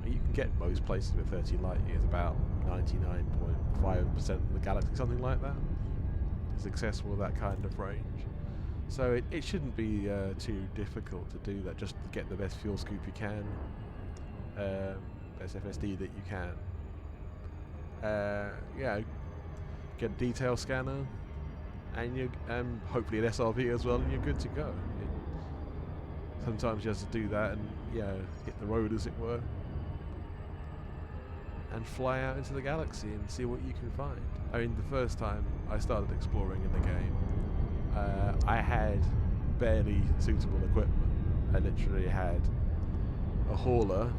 You can get most places with 30 light years, about 99.5% of the galaxy, something like that, is successful with that kind of range. So it shouldn't be too difficult to do that, just to get the best fuel scoop you can, best FSD that you can. Yeah, get a detail scanner, and hopefully an SRV as well, and you're good to go. Sometimes you have to do that and hit the road, as it were, and fly out into the galaxy and see what you can find. I mean, the first time I started exploring in the game, I had barely suitable equipment. I literally had a hauler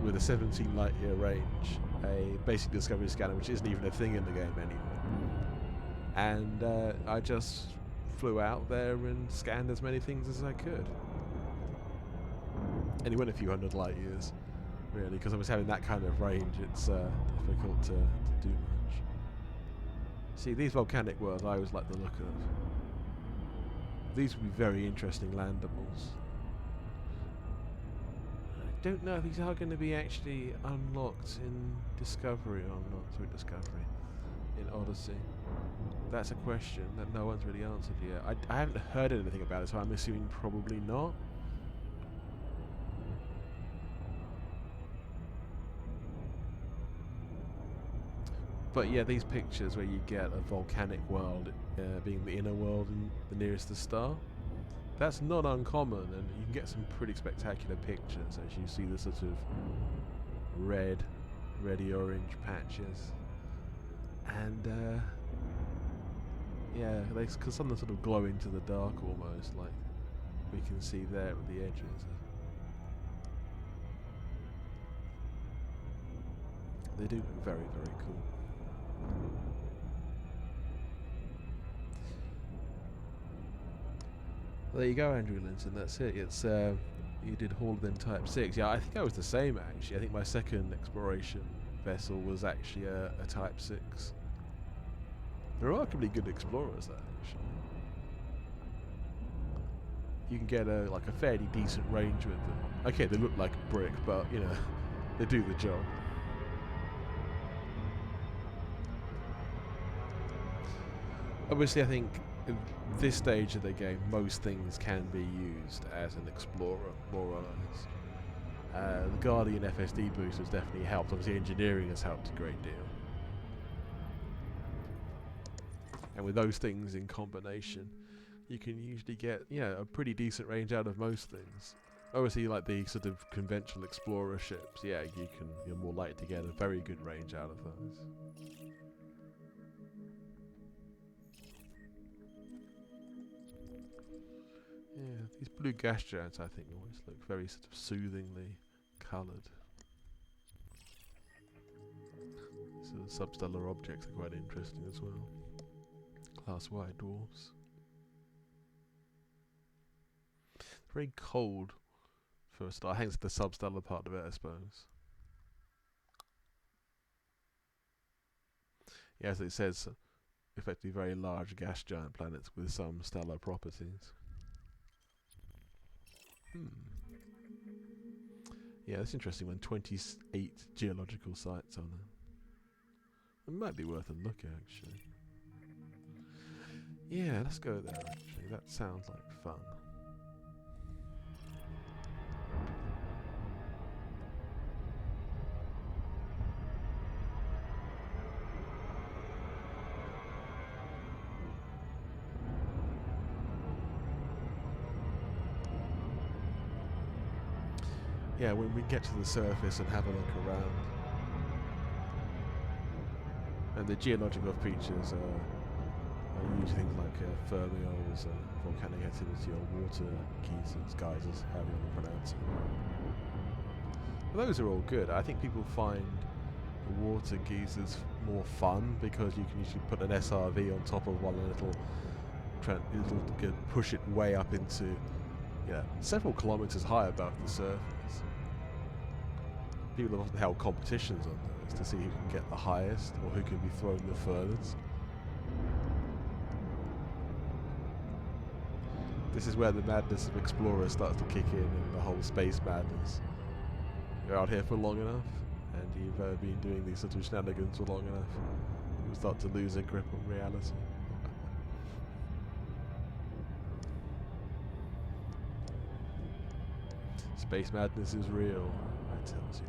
with a 17 light year range, a basic discovery scanner, which isn't even a thing in the game anymore, and I just flew out there and scanned as many things as I could. And it went a few hundred light years, really, because I was having that kind of range. It's difficult to do much. See, these volcanic worlds, I always like the look of. These would be very interesting landables. I don't know if these are going to be actually unlocked in Discovery or not. Through Discovery, in Odyssey. That's a question that no one's really answered yet. I haven't heard anything about it, so I'm assuming probably not. But yeah, these pictures where you get a volcanic world being the inner world and the nearest the star, that's not uncommon, and you can get some pretty spectacular pictures as you see the sort of reddy-orange patches. And yeah, because some of them sort of glow into the dark almost, like we can see there with the edges. They do look very, very cool. Well, there you go, Andrew Linton. That's it. It's you did Hall Type 6. Yeah, I think I was the same actually. I think my second exploration vessel was actually a Type 6. They're remarkably good explorers, though. Actually, you can get a fairly decent range with them. Okay, they look like a brick, but you know, they do the job. Obviously, I think at this stage of the game, most things can be used as an explorer, more or less. The Guardian FSD boost has definitely helped. Obviously, engineering has helped a great deal. And with those things in combination, you can usually get a pretty decent range out of most things. Obviously, like the sort of conventional explorer ships, you're more likely to get a very good range out of those. Yeah, these blue gas giants, I think, always look very sort of soothingly coloured. So the substellar objects are quite interesting as well. Class white dwarfs. Very cold for a start. Hence the substellar part of it, I suppose. Yeah, as it says, effectively very large gas giant planets with some stellar properties. Yeah, that's interesting. When 28 geological sites on it. It might be worth a look, actually. Yeah, let's go there, actually. That sounds like fun. Yeah, when we get to the surface and have a look around. And the geological features are usually things like fermions, volcanic activity, or water geysers, however you want to pronounce it. Well, those are all good. I think people find the water geysers more fun because you can usually put an SRV on top of one and it'll push it way up into several kilometers high above the surface. People have often held competitions on those to see who can get the highest or who can be thrown the furthest. This is where the madness of explorers starts to kick in, and the whole space madness. You're out here for long enough, and you've been doing these sort of shenanigans for long enough, you start to lose a grip on reality. Space madness is real, I tells you.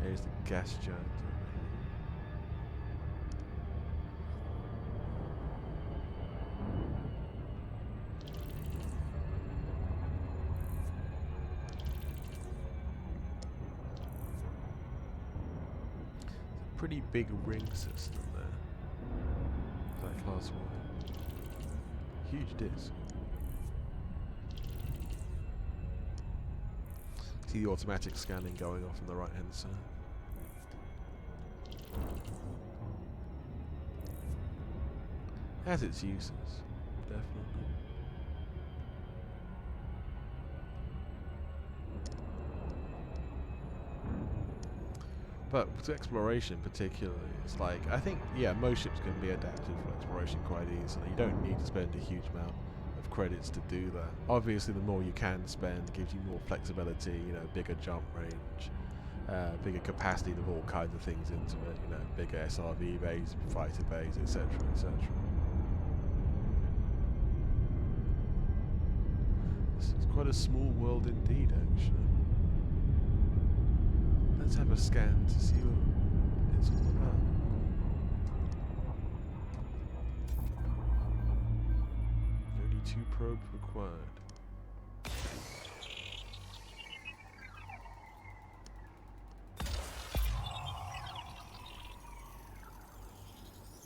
There's the gas giant. It's a pretty big ring system there. That class 1. Huge disc. See the automatic scanning going off on the right hand side. Has its uses, definitely. But with exploration particularly, it's like, I think, most ships can be adapted for exploration quite easily. You don't need to spend a huge amount of credits to do that. Obviously, the more you can spend gives you more flexibility, bigger jump range, bigger capacity of all kinds of things into it, bigger SRV bays, fighter bays, etc., etc. It's quite a small world indeed, actually. Let's have a scan to see what it's all about. Only 2 probes required.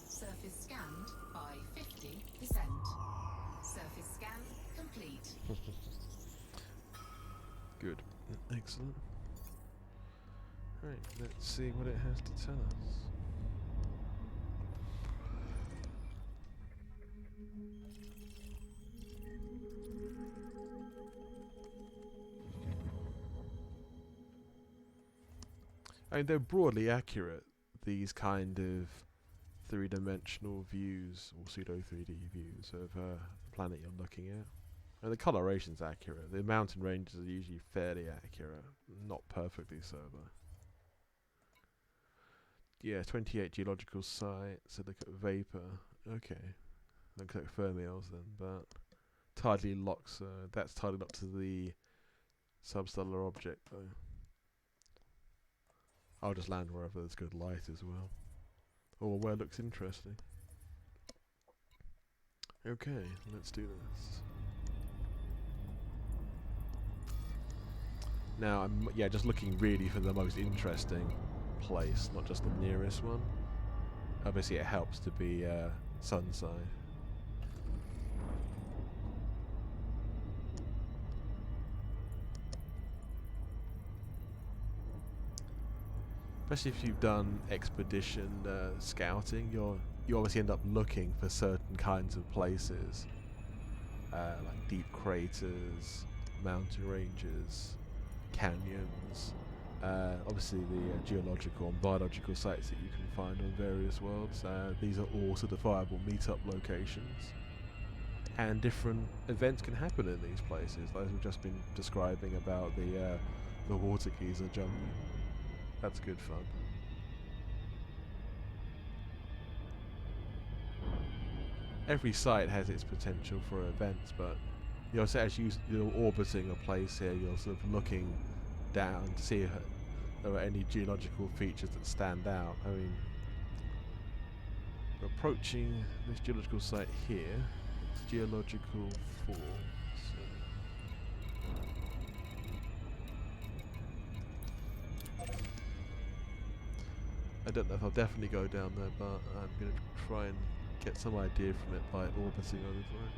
Surface scanned by 50%. Surface scan complete.
Good. Excellent. Right, let's see what it has to tell us. I mean, they're broadly accurate, these kind of three-dimensional views, or pseudo-3D views of the planet you're looking at. And the coloration's accurate. The mountain ranges are usually fairly accurate. Not perfectly so, though. Yeah, 28 geological sites. So look at vapor. Okay. Looks like fermions then, but tidally locks. That's tidally locked to the substellar object, though. I'll just land wherever there's good light as well, or where it looks interesting. Okay, let's do this. Now I'm just looking really for the most interesting place, not just the nearest one. Obviously it helps to be sun side. Especially if you've done expedition scouting, you obviously end up looking for certain kinds of places, like deep craters, mountain ranges, canyons, obviously the geological and biological sites that you can find on various worlds. These are all certifiable meetup locations. and different events can happen in these places. Like we've just been describing about the water geyser jumping. That's good fun. Every site has its potential for events, but you're orbiting a place here, you're sort of looking down to see if there are any geological features that stand out. I mean, we're approaching this geological site here. It's geological 4. I don't know if I'll definitely go down there, but I'm going to try and get some idea from it by orbiting over it.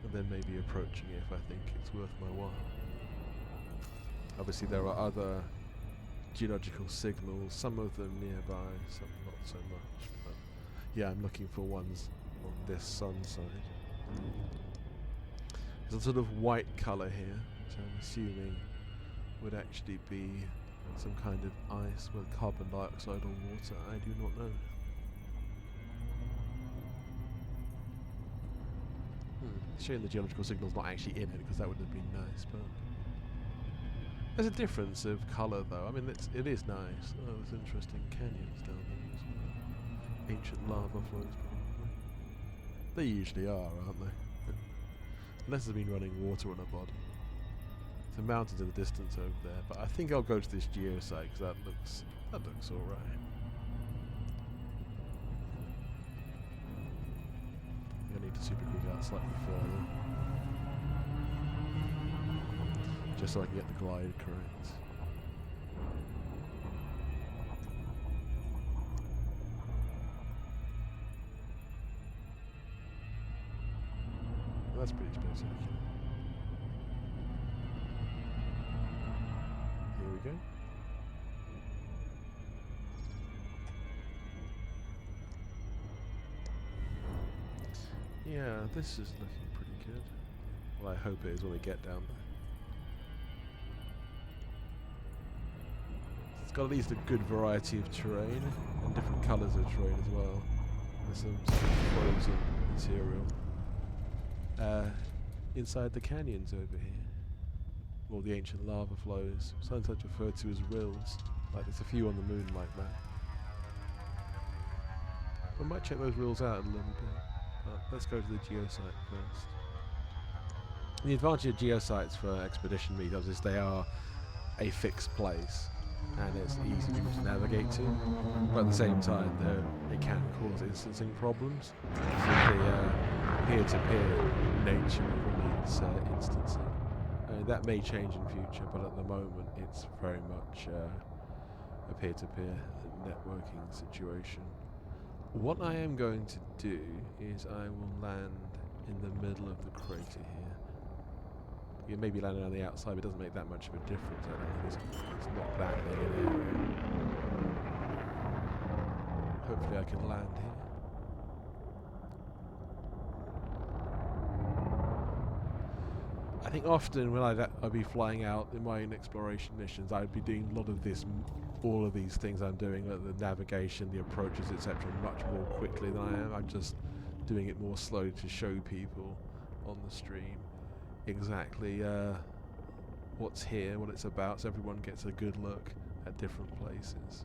And then maybe approaching it if I think it's worth my while. Obviously there are other geological signals, some of them nearby, some not so much. But yeah, I'm looking for ones on this sun side. There's a sort of white colour here, which I'm assuming would actually be some kind of ice with carbon dioxide or water. I do not know. Showing the geological signal's not actually in it, because that would have been nice, but there's a difference of colour though. I mean, it is nice. Oh, there's interesting canyons down there as well. Ancient lava flows probably. They usually are, aren't they? Unless there's been running water on a body. The mountains in the distance over there, but I think I'll go to this geosite because that looks alright. I need to super quick out slightly further, just so I can get the glide correct. Well, that's pretty specific. Here we go. Yeah, this is looking pretty good. Well, I hope it is when we get down there. It's got at least a good variety of terrain and different colours of terrain as well. There's some sort of frozen material inside the canyons over here. All the ancient lava flows, sometimes referred to as rills. Like there's a few on the moon like that. I might check those rills out a little bit. Let's go to the geosite first. The advantage of geosites for expedition meetups is they are a fixed place and it's easy for you to navigate to, but at the same time it can cause instancing problems with the peer-to-peer nature of its instancing. That may change in future, but at the moment it's very much a peer-to-peer networking situation. What I am going to do is I will land in the middle of the crater here. You may be landing on the outside, but it doesn't make that much of a difference. I don't think it's not that big an area. Hopefully I can land here. I think often when I'd be flying out in my exploration missions, I'd be doing a lot of this, all of these things I'm doing, like the navigation, the approaches, etc., much more quickly than I am. I'm just doing it more slowly to show people on the stream exactly what's here, what it's about, so everyone gets a good look at different places.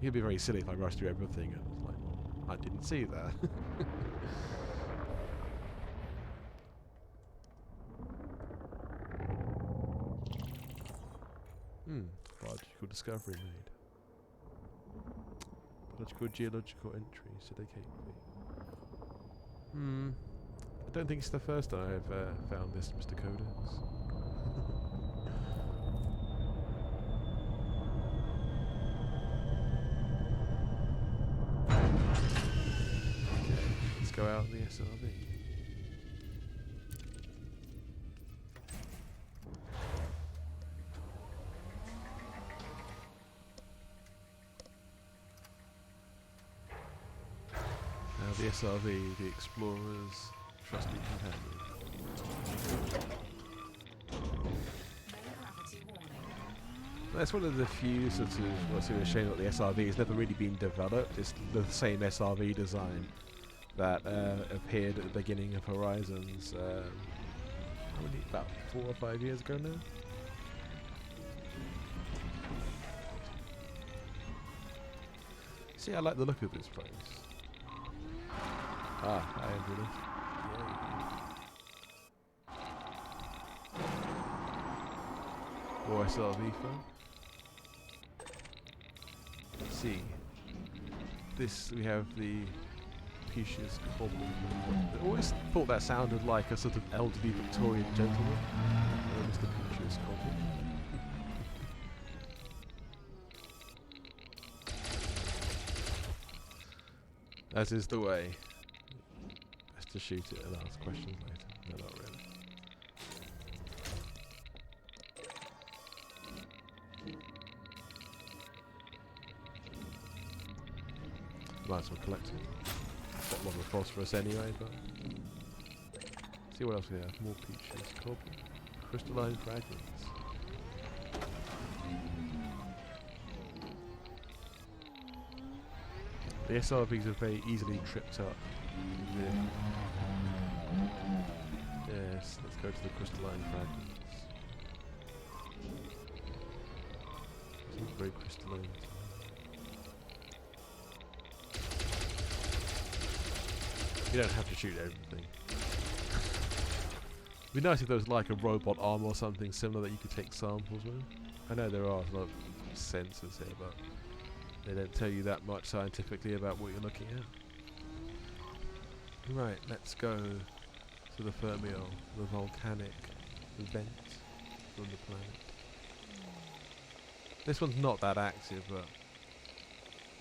It'd be very silly if I rushed through everything and was like, well, I didn't see that. Biological discovery made. Biological geological entries to the Cape. I don't think it's the first time I've found this, Mr. Codex. Okay, let's go out the SRV. The SRV, the Explorer's trusty companion. That's one of the few sort of, well, it's a shame that the SRV has never really been developed. It's the same SRV design that appeared at the beginning of Horizons, how many, about 4 or 5 years ago now? See, I like the look of this place. Ah, I enjoy this. Yay. More SRV fun. Let's see. This, we have the Pucius Cobble. I always thought that sounded like a sort of elderly Victorian gentleman. Mr. Pucius Cobble. As is the way. Best to shoot it and ask questions later. No, not really. Might as well collect it. Got a lot of phosphorus anyway, but see what else we have. More peaches, cobble, crystalline fragments. The SRVs are very easily tripped up. Yeah. Yes, let's go to the crystalline fragments. Seems very crystalline. You don't have to shoot everything. It'd be nice if there was like a robot arm or something similar that you could take samples with. I know there are a lot of sensors here, but they don't tell you that much scientifically about what you're looking at. Right, let's go to the fermion, the volcanic vent from the planet. This one's not that active, but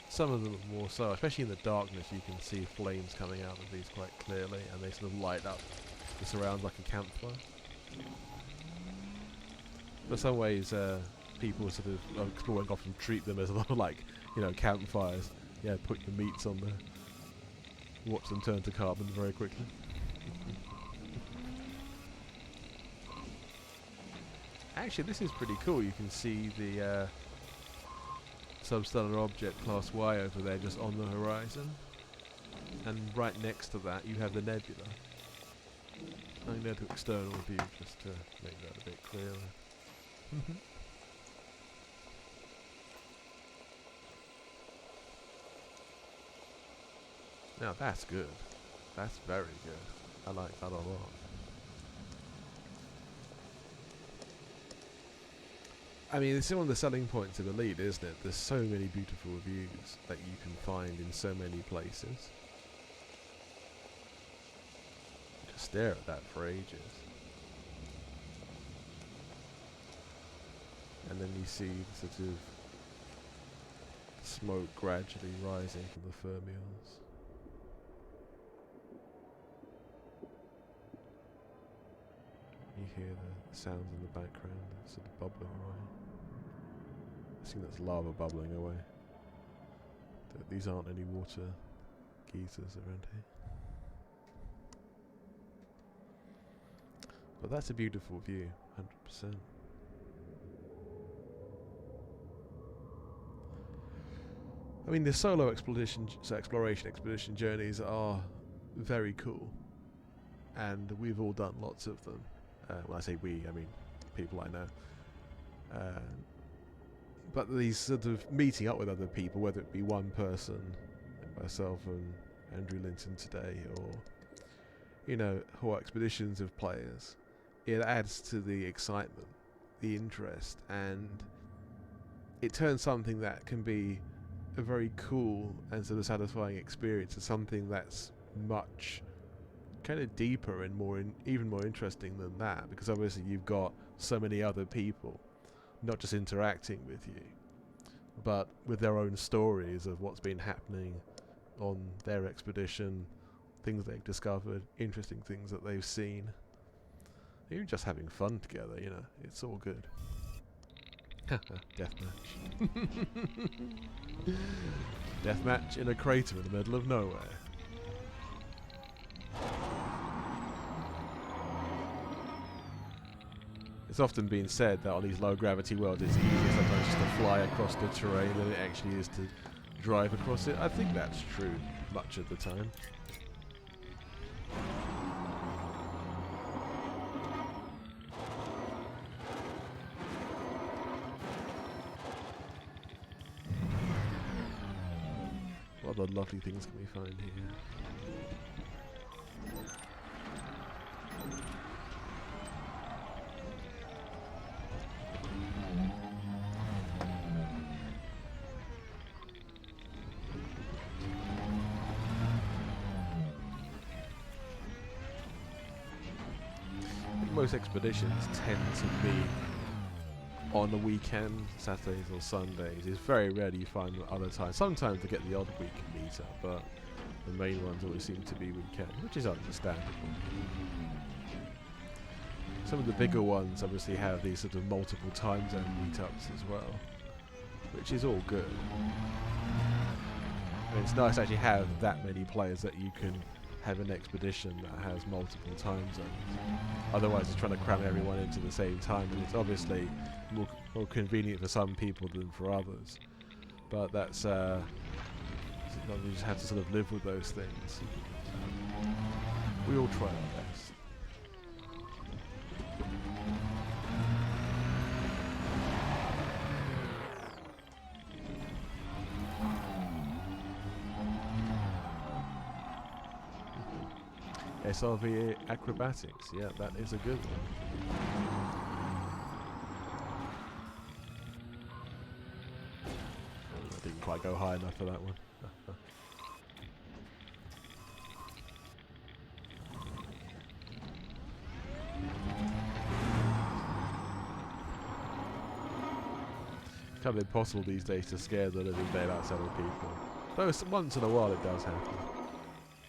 some of them are more so, especially in the darkness. You can see flames coming out of these quite clearly, and they sort of light up the surrounds like a campfire. For some ways, people sort of exploring often treat them as a lot of like, you know, campfires. Yeah, put your meats on there, watch them turn to carbon very quickly. Actually, this is pretty cool. You can see the substellar object class Y over there just on the horizon, and right next to that you have the nebula. I'm going to go to external view just to make that a bit clearer. Now that's good. That's very good. I like that a lot. I mean, it's one of the selling points of Elite, isn't it? There's so many beautiful views that you can find in so many places. Just stare at that for ages. And then you see sort of smoke gradually rising from the fermions. You hear the sounds in the background, sort of bubbling away. I think that's lava bubbling away. These aren't any water geysers around here. But that's a beautiful view, 100%. I mean, the solo exploration expedition journeys are very cool, and we've all done lots of them. When I say we, I mean people I know. But these sort of meeting up with other people, whether it be one person, like myself and Andrew Linton today, or, you know, whole expeditions of players, it adds to the excitement, the interest, and it turns something that can be a very cool and sort of satisfying experience to something that's much kind of deeper and more even more interesting than that, because obviously you've got so many other people not just interacting with you, but with their own stories of what's been happening on their expedition, things they've discovered, interesting things that they've seen. You're just having fun together, you know, it's all good. Deathmatch. Deathmatch in a crater in the middle of nowhere. It's often been said that on these low gravity worlds it's easier sometimes just to fly across the terrain than it actually is to drive across it. I think that's true much of the time. What other lovely things can we find here? Most expeditions tend to be on the weekend, Saturdays or Sundays. It's very rare you find them at other times. Sometimes they get the odd week meetup, but the main ones always seem to be weekend, which is understandable. Some of the bigger ones obviously have these sort of multiple time zone meetups as well, which is all good. And it's nice to actually have that many players that you can have an expedition that has multiple time zones. Otherwise it's trying to cram everyone into the same time, and it's obviously more convenient for some people than for others. But that's you just have to sort of live with those things. We all try our best. SRV acrobatics, yeah, that is a good one. I didn't quite go high enough for that one. It's kind of impossible these days to scare the living daylights out of people. Though once in a while it does happen.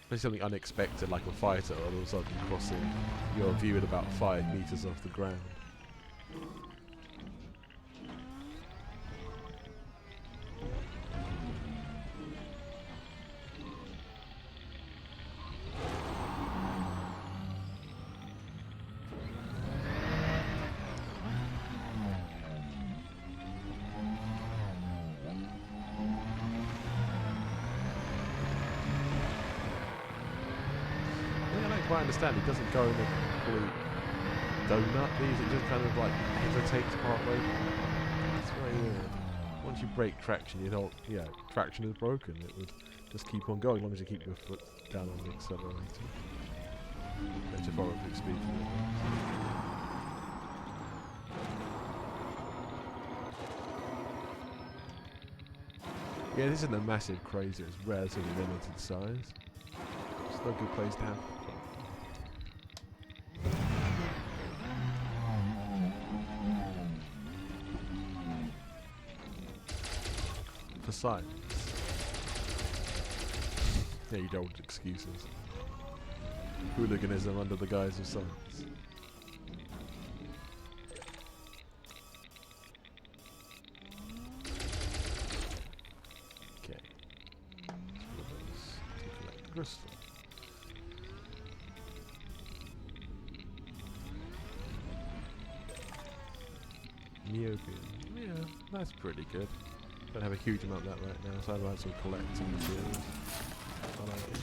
Especially something unexpected like a fighter all of a sudden crossing your view at about 5 meters off the ground. I understand it doesn't go in a complete donut. It just kind of like hesitates partway. It's very weird. Once you break traction, you don't. Yeah, traction is broken. It would just keep on going as long as you keep your foot down on the accelerator. Metaphorically speaking. Yeah, this isn't a massive crater. It's relatively limited size. It's not a good place to have. For science. Yeah, you don't want excuses. Hooliganism under the guise of science. Okay. To collect crystal. Neobium. Yeah, that's pretty good. Don't have a huge amount of that right now, so I'd like some collecting materials. I like it.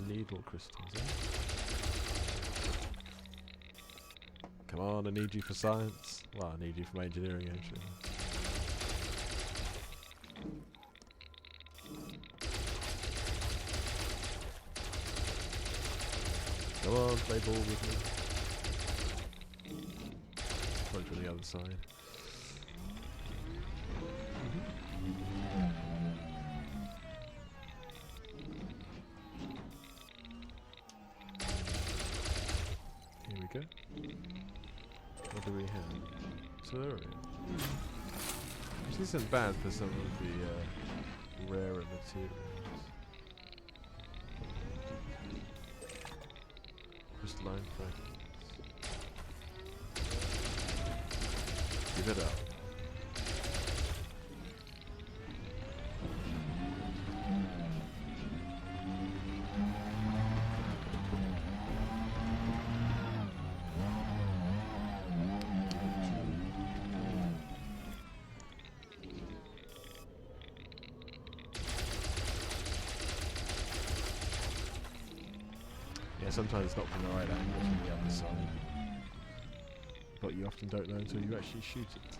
Needle crystals, eh? Come on, I need you for science. Well, I need you for my engineering, actually. Come on, play ball with me. From the other side. Here we go. What do we have? Tellurium. Which isn't bad for some of the rarer materials. Crystalline fragments. Give it up. Yeah, sometimes it's not from the right angle, it's from the other side. But you often don't know until you actually shoot it.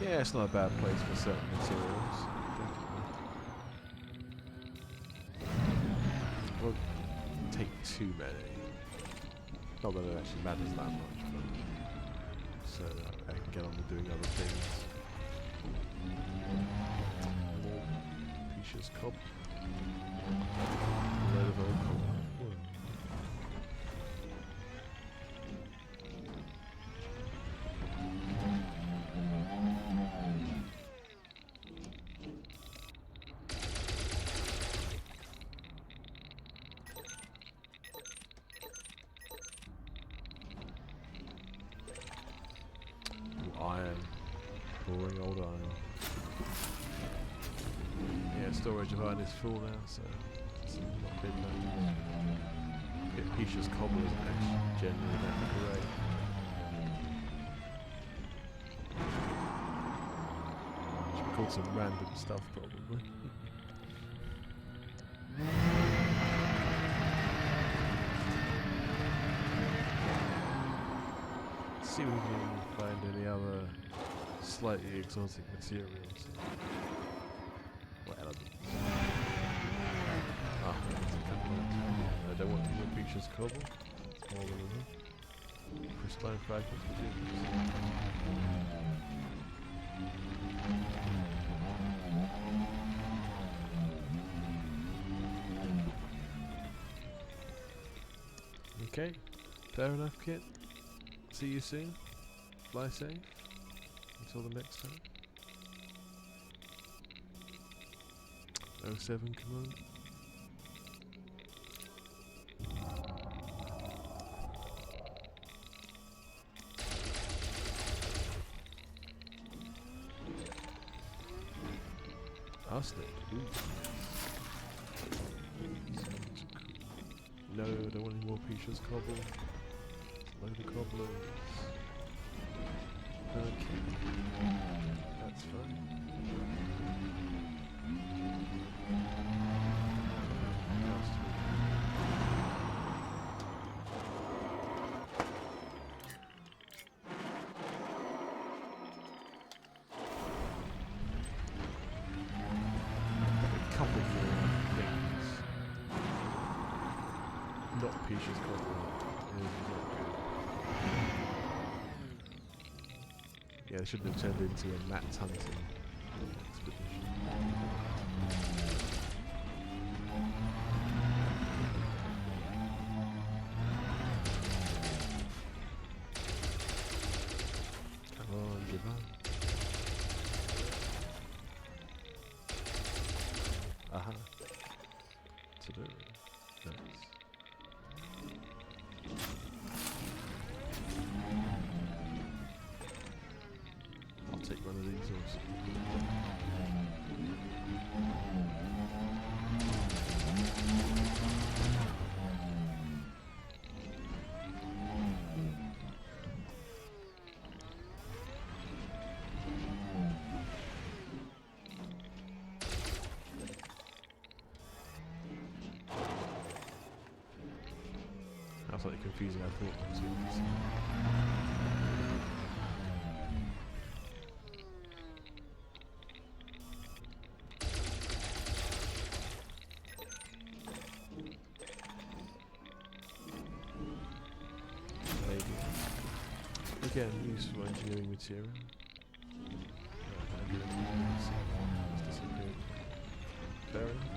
Yeah, it's not a bad place for certain materials. Definitely. Won't take too many. Not that it actually matters that much, but so I can get on with doing other things. More precious cobble. A load of old cobble. Iron. Boring old iron. Yeah, storage of iron is full now, so it's not been Precious cobble isn't actually generally that great. Should be called some random stuff probably. See if we can find any other slightly exotic materials or elements. Ah, I don't want any more precious cobble. It's more than enough. Crystalline fragments materials. Okay, fair enough, kid. See you soon. Fly safe. Until the next time. 07 command. Arsenic. Ooh. No, don't want any more precious cobble. Load of cobblers. Okay. That's fine. A couple more things. Not precious cobble. Yeah, they shouldn't have turned into a mat hunting expedition. Come on, Javan. Aha. To do. Nice. I'll take one of these also. That's slightly confusing, I thought it was. Maybe. Again, useful engineering material. It's disappeared. Fair enough.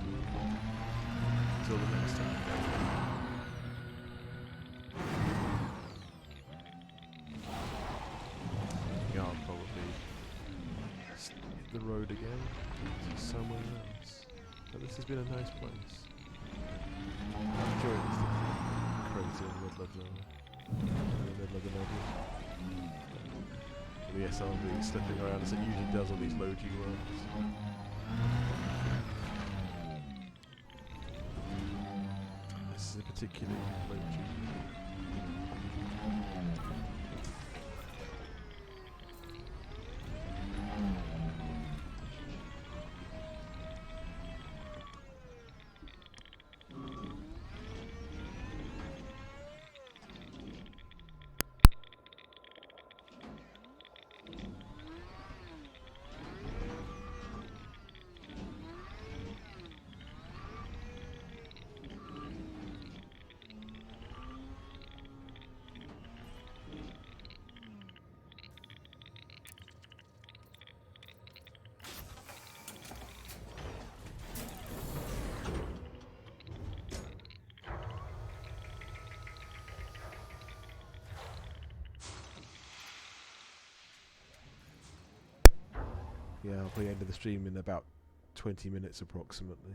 Until the next time. Yeah, I'll probably hit the road again to somewhere else. But this has been a nice place. I'm enjoying this crazy in the middle of the node. The SRV slipping around as it usually does on these low G worlds. This is a particularly low G. Yeah, I'll probably end the stream in about 20 minutes approximately.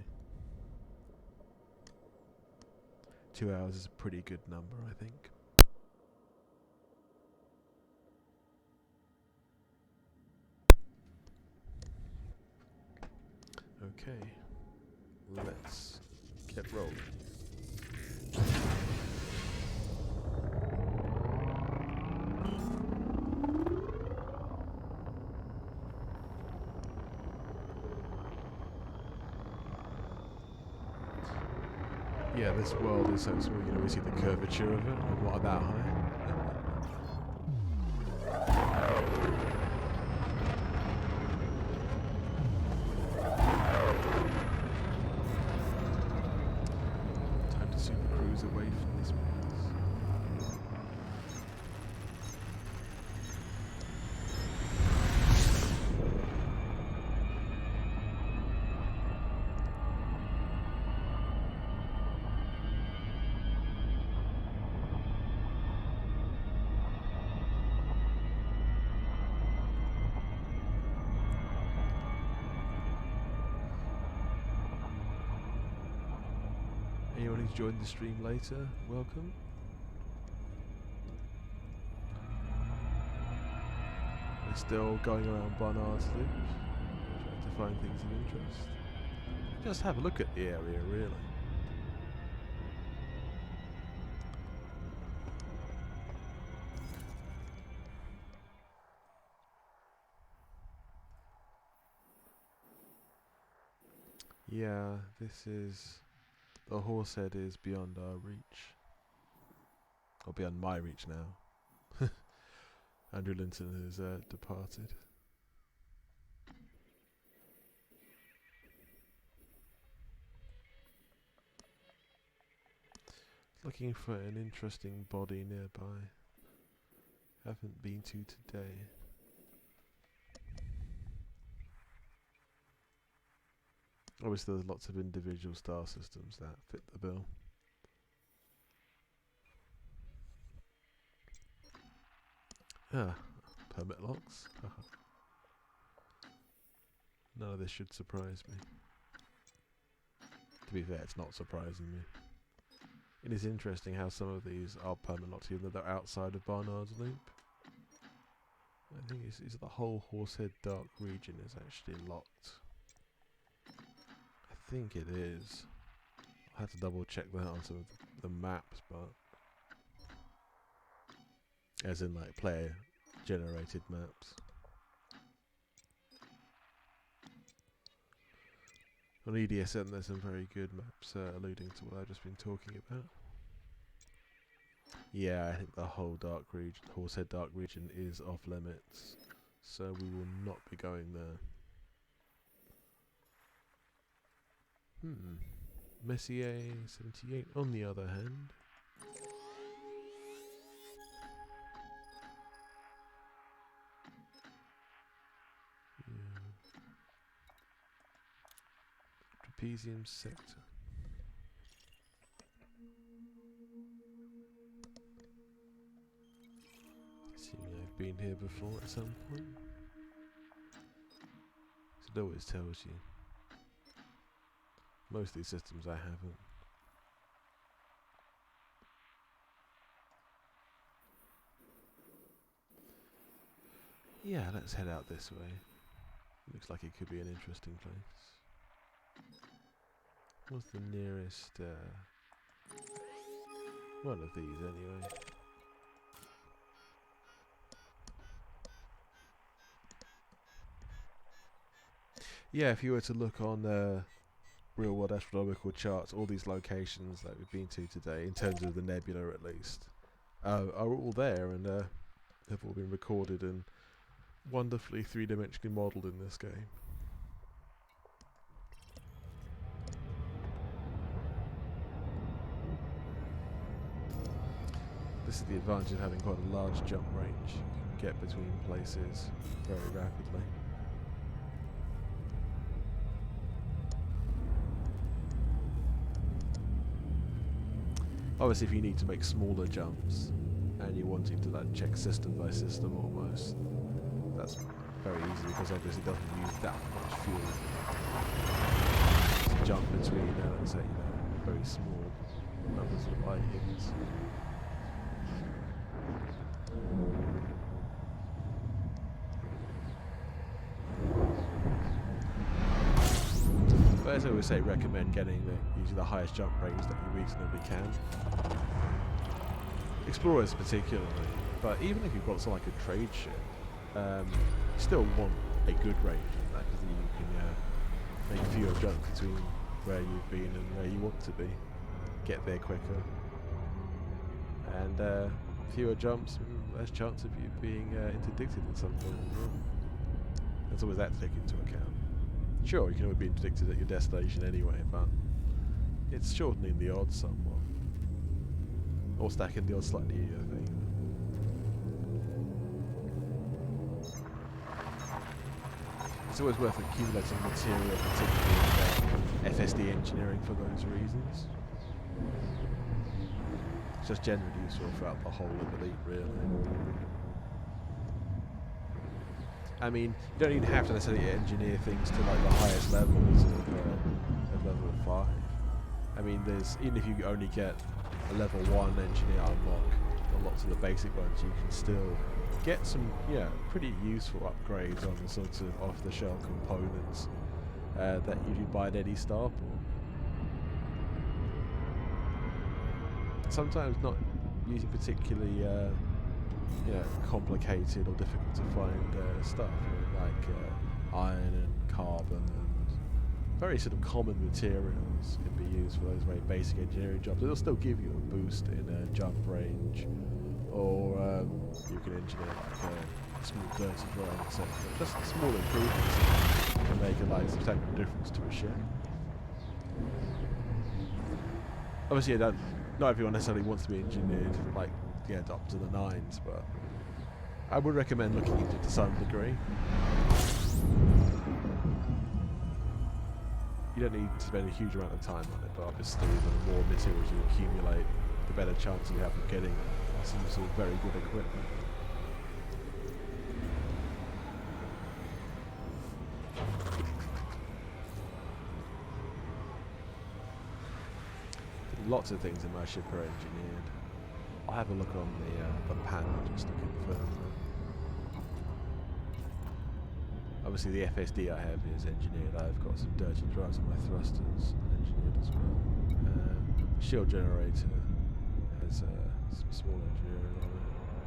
2 hours is a pretty good number, I think. Okay, let's get rolling. Yeah, this world is so small, you can always see the curvature of it, and not that high. Time to super cruise away from this place. Anyone who's joined the stream later, welcome. We're still going around Barnard's loop, trying to find things of interest. Just have a look at the area, really. Yeah, the Horsehead is beyond our reach. Or beyond my reach now. Andrew Linton has departed. Looking for an interesting body nearby. Haven't been to today. Obviously there's lots of individual star systems that fit the bill. Ah, permit locks. None of this should surprise me. To be fair, it's not surprising me. It is interesting how some of these are permit locks even though they're outside of Barnard's loop. I think it's the whole Horsehead Dark region is actually locked. I think it is. I had to double check that on some of the maps, but as in like player generated maps. On EDSN there's some very good maps alluding to what I've just been talking about. Yeah, I think the whole dark region, Horsehead Dark region is off limits, so we will not be going there. Messier 78 on the other hand. Yeah. Trapezium sector. Assuming I've been here before at some point. It always tells you. Most of these systems I haven't. Yeah, let's head out this way. Looks like it could be an interesting place. What's the nearest one of these anyway? Yeah, if you were to look on real world astronomical charts, all these locations that we've been to today, in terms of the nebula at least, are all there and have all been recorded and wonderfully three-dimensionally modelled in this game. This is the advantage of having quite a large jump range. You can get between places very rapidly. Obviously if you need to make smaller jumps and you're wanting to like check system by system almost, that's very easily because obviously it doesn't use that much fuel to jump between, let's say, very small numbers of light years. But as I always say, recommend getting using the highest jump range that you reasonably can. Explorers particularly, but even if you've got something like a trade ship, you still want a good range of that because you can make fewer jumps between where you've been and where you want to be. Get there quicker. And fewer jumps, less chance of you being interdicted at some point as well. There's always that to take into account. Sure, you can always be interdicted at your destination anyway, but it's shortening the odds somewhat. Or stacking the odds slightly, I think. It's always worth accumulating material, particularly FSD engineering, for those reasons. It's just generally useful throughout the whole of Elite, really. I mean, you don't even have to necessarily engineer things to like the highest levels of level 5. I mean, even if you only get a level 1 engineer unlock on lots of the basic ones, you can still get some, pretty useful upgrades on the sorts of off-the-shelf components that you buy at any starport. Sometimes not using particularly complicated or difficult to find stuff, like iron and carbon and very sort of common materials can be used for those very basic engineering jobs. It'll still give you a boost in jump range, or you can engineer like a small dirty drive, etc. Just small improvements can make a substantial difference to a ship. Obviously, not everyone necessarily wants to be engineered up to the 9s, but I would recommend looking into it to some degree. You don't need to spend a huge amount of time on it, but obviously the more materials you accumulate, the better chance you have of getting some sort of very good equipment. Lots of things in my ship are engineered. I'll have a look on the panel just to confirm that. Obviously the FSD I have is engineered. I've got some dirty drives on my thrusters engineered as well. Shield generator has some small engineering on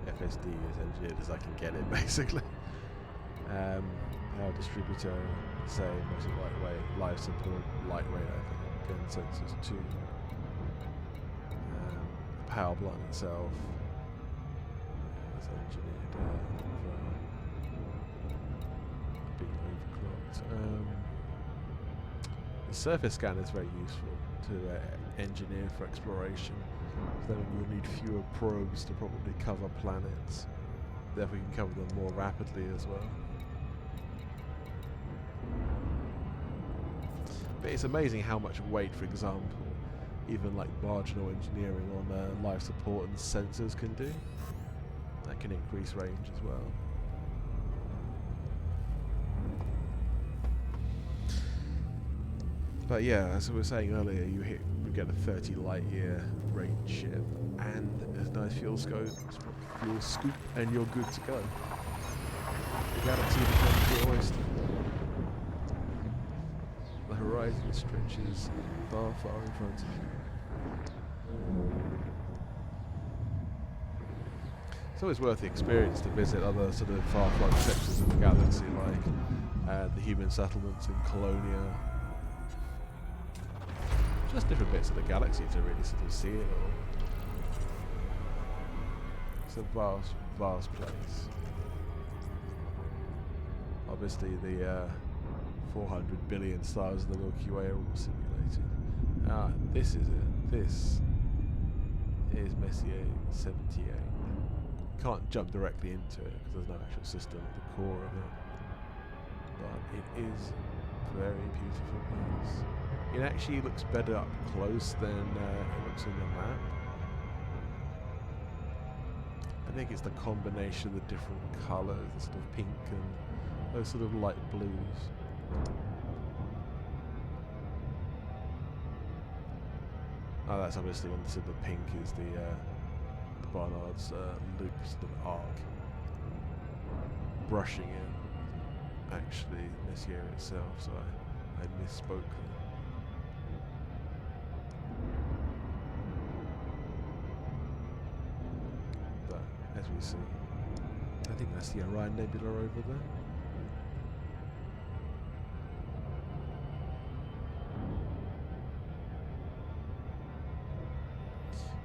it. FSD is engineered as I can get it, basically. Power distributor, same, mostly lightweight. Live support, lightweight, I think. Again, sensors too. Power plant itself is engineered being overclocked. The surface scan is very useful to engineer for exploration. So then you'll need fewer probes to probably cover planets. Therefore you can cover them more rapidly as well. But it's amazing how much weight, for example, even like marginal engineering on life support and sensors can do. That can increase range as well. But yeah, as I was saying earlier, you get a 30 light year range ship and a nice fuel scoop, and you're good to go. The galaxy becomes your oyster. The horizon stretches far, far in front of you. It's always worth the experience to visit other sort of far-flung sectors of the galaxy, like the human settlements in Colonia. Just different bits of the galaxy to really sort of see it all. It's a vast, vast place. Obviously the 400 billion stars of the Milky Way are all simulated. This is it. This is Messier 78. Can't jump directly into it because there's no actual system at the core of it. But it is a very beautiful place. It actually looks better up close than it looks on the map. I think it's the combination of the different colours, the sort of pink and Those sort of light blues. Oh, that's obviously when the pink is the Barnard's loop sort of arc. Brushing it, actually, Messier itself, so I misspoke there. But, as we see, I think that's the Orion Nebula over there.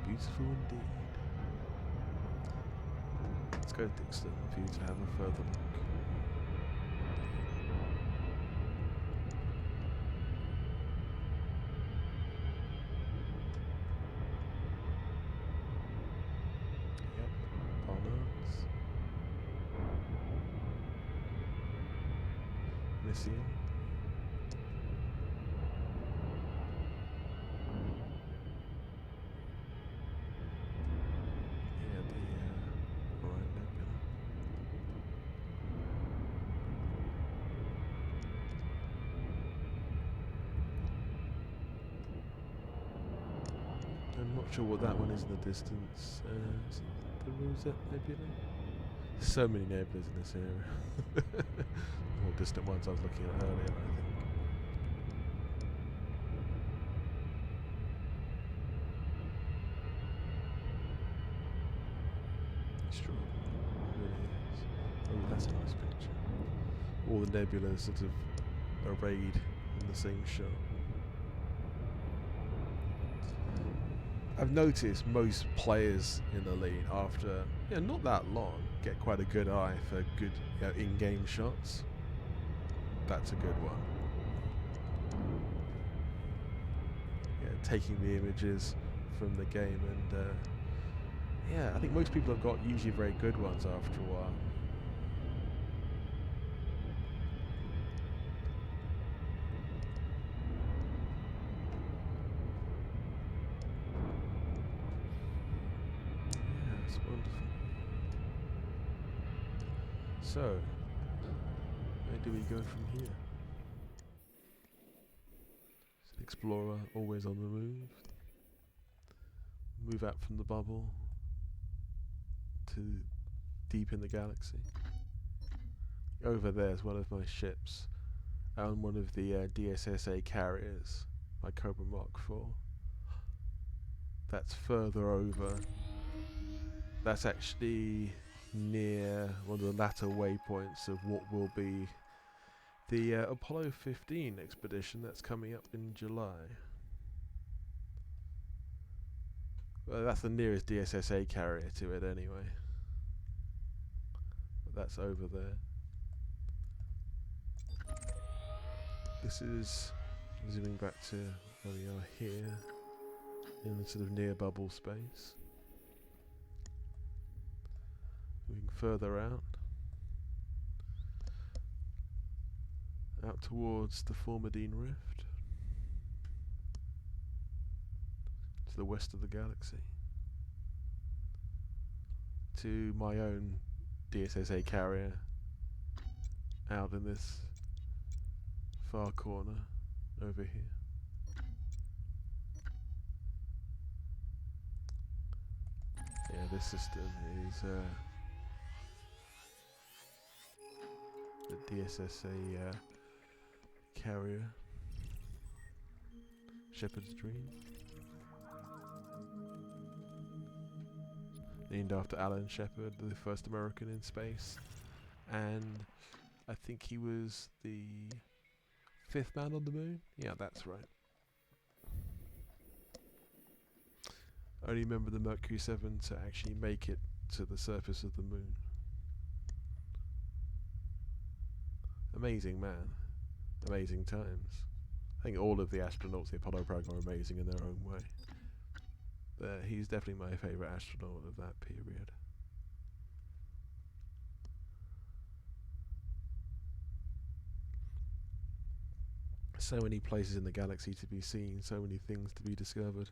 Beautiful indeed. Let's go Dixon for you to have a further look. Yep, Barnard's. Messier. Orion Nebula. I'm not sure what that one is in the distance. Is it the Rosette Nebula? So many nebulas in this area. More distant ones I was looking at earlier, I think. Extraordinary, it really is. Oh, that's a nice picture. All the nebulas sort of arrayed in the same shot. I've noticed most players in the league, after not that long, get quite a good eye for good in-game shots. That's a good one. Yeah, taking the images from the game, and I think most people have got usually very good ones after a while. Wonderful. So, where do we go from here? It's an explorer, always on the move. Move out from the bubble to deep in the galaxy. Over there is one of my ships, on one of the DSSA carriers, my Cobra Mark IV. That's further over. That's actually near one of the latter waypoints of what will be the Apollo 15 expedition that's coming up in July. Well, that's the nearest DSSA carrier to it anyway. But that's over there. This is zooming back to where we are here, in the sort of near bubble space. Moving further out towards the Formidine Rift, to the west of the galaxy, to my own DSSA carrier out in this far corner over here. Yeah, this system is the DSSA carrier, Shepherd's Dream, named after Alan Shepard, the first American in space, and I think he was the 5th man on the moon. Yeah, that's right. Only member of the Mercury 7 to actually make it to the surface of the moon. Amazing man. Amazing times. I think all of the astronauts, the Apollo program, are amazing in their own way. But he's definitely my favourite astronaut of that period. So many places in the galaxy to be seen, so many things to be discovered.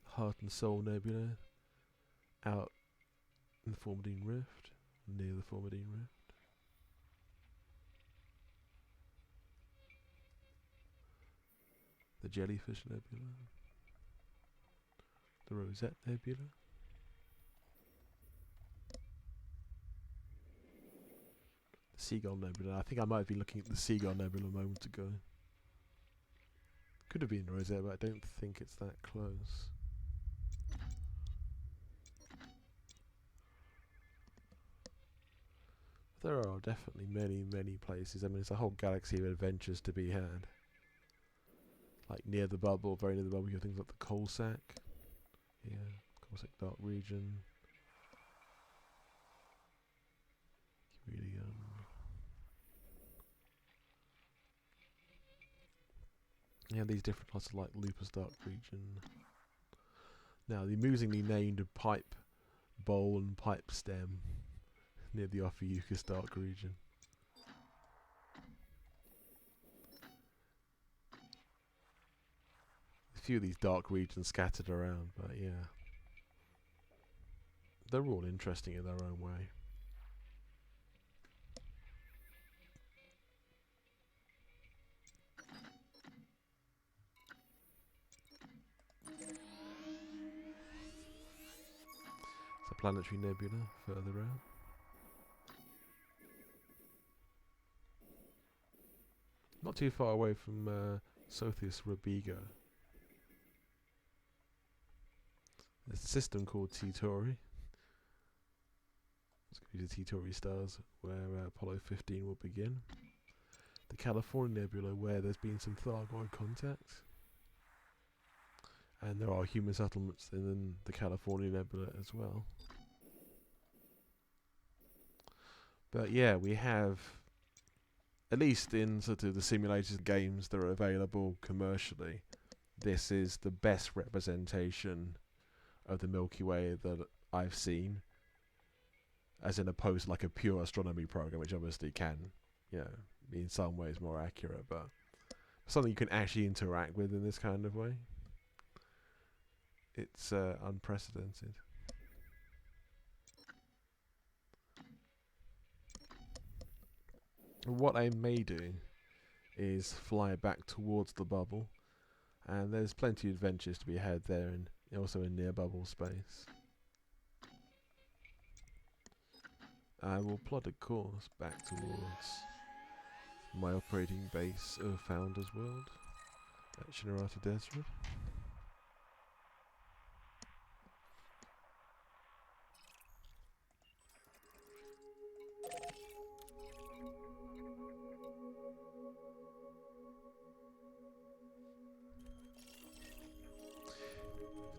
Heart and Soul Nebula, out in the Formidine Rift, near the Formidine Rift. The Jellyfish Nebula. The Rosette Nebula. The Seagull Nebula. I think I might have been looking at the Seagull Nebula a moment ago. Could have been Rosette, but I don't think it's that close. There are definitely many, many places. I mean, it's a whole galaxy of adventures to be had. Like near the bubble, very near the bubble, you have things like the Coal Sack. Yeah, Coal Sack Dark Region. Really, yeah, these different parts of like Lupus Dark Region. Now, the amusingly named Pipe Bowl and Pipe Stem near the Ophiuchus Dark Region. A few of these dark regions scattered around, but yeah. They're all interesting in their own way. It's a planetary nebula further out. Not too far away from Sothis Robigo. There's a system called Titori. It's going to be the Titori stars, where Apollo 15 will begin. The California Nebula, where there's been some Thargoid contact. And there are human settlements in the California Nebula as well. But yeah, we have, at least in sort of the simulated games that are available commercially, this is the best representation of the Milky Way that I've seen, as in opposed to like a pure astronomy program, which obviously can, you know, be in some ways more accurate, but something you can actually interact with in this kind of way. It's unprecedented. What I may do is fly back towards the bubble, and there's plenty of adventures to be had there, and also in near bubble space. I will plot a course back towards my operating base of Founders World at Shinarata Desert.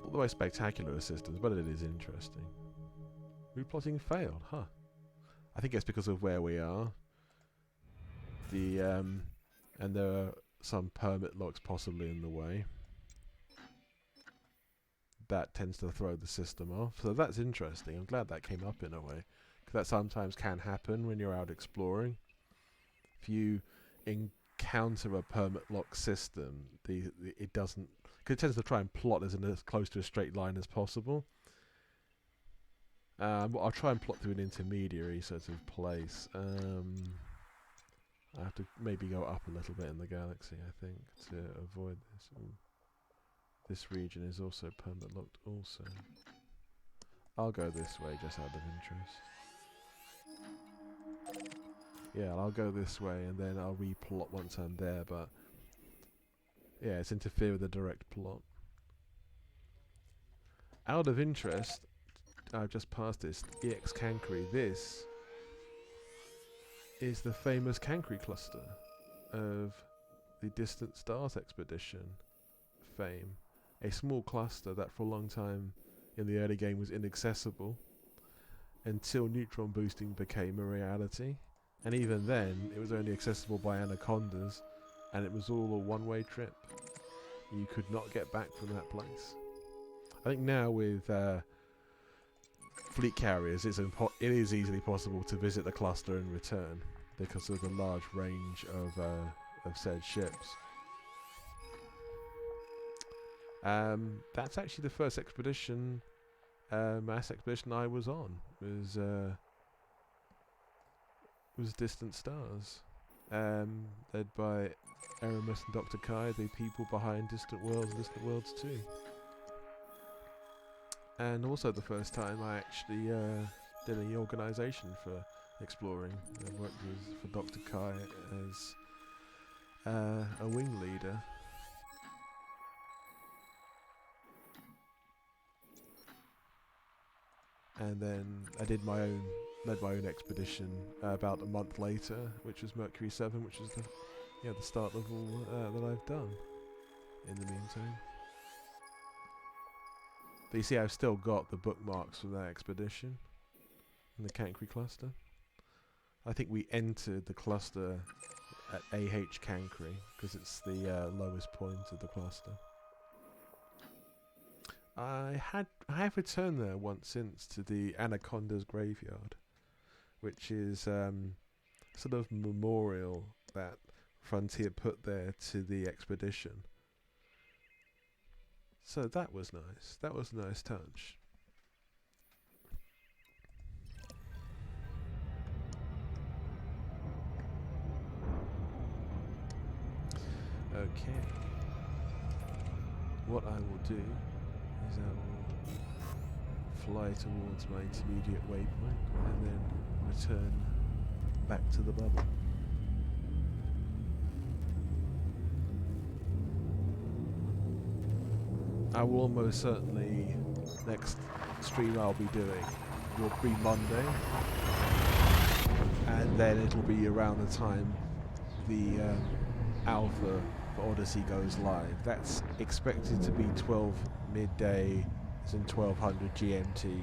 Not the most spectacular systems, but it is interesting. Replotting failed, huh? I think it's because of where we are. And there are some permit locks possibly in the way. That tends to throw the system off. So that's interesting. I'm glad that came up in a way, because that sometimes can happen when you're out exploring. If you encounter a permit lock system, it doesn't, because it tends to try and plot as close to a straight line as possible. I'll try and plot through an intermediary sort of place. I have to maybe go up a little bit in the galaxy, I think, to avoid this. Ooh. This region is also permit locked also. I'll go this way just out of interest. Yeah, I'll go this way and then I'll replot once I'm there, but yeah, it's interfere with the direct plot. Out of interest, I've just passed this, EX Cancri. This is the famous Cancri cluster of the Distant Stars expedition fame. A small cluster that for a long time in the early game was inaccessible until neutron boosting became a reality. And even then, it was only accessible by anacondas, and it was all a one-way trip. You could not get back from that place. I think now with fleet carriers, it is easily possible to visit the cluster and return because of the large range of said ships. That's actually the first expedition, mass expedition I was on. Was Distant Stars, led by Aramis and Dr. Kai, the people behind Distant Worlds and Distant Worlds 2. And also the first time I actually did any organisation for exploring. I worked for Dr. Kai as a wing leader. And then I did led my own expedition about a month later, which was Mercury 7, which is the start level that I've done in the meantime. But you see, I've still got the bookmarks from that expedition in the Cancri cluster. I think we entered the cluster at AH Cancri because it's the lowest point of the cluster. I have returned there once since to the Anaconda's graveyard, which is sort of memorial that Frontier put there to the expedition. So that was nice. That was a nice touch. Okay. What I will do is I will fly towards my intermediate waypoint and then return back to the bubble. I will almost certainly, next stream I'll be doing will be Monday, and then it'll be around the time the alpha for Odyssey goes live. That's expected to be 12 midday, as in 1200 GMT,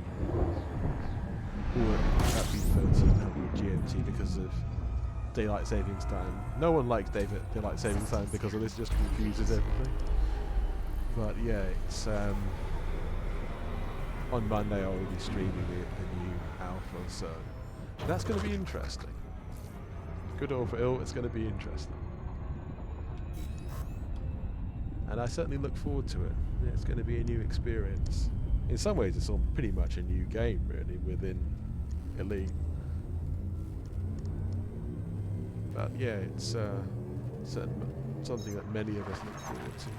or that'd be 1300 GMT because of daylight savings time. No one likes daylight savings time because of this, just confuses everything. But yeah, it's on Monday I'll be streaming the new alpha, so that's going to be interesting. Good or for ill, it's going to be interesting. And I certainly look forward to it. Yeah, it's going to be a new experience. In some ways it's all pretty much a new game really within Elite. But yeah, it's something that many of us look forward to.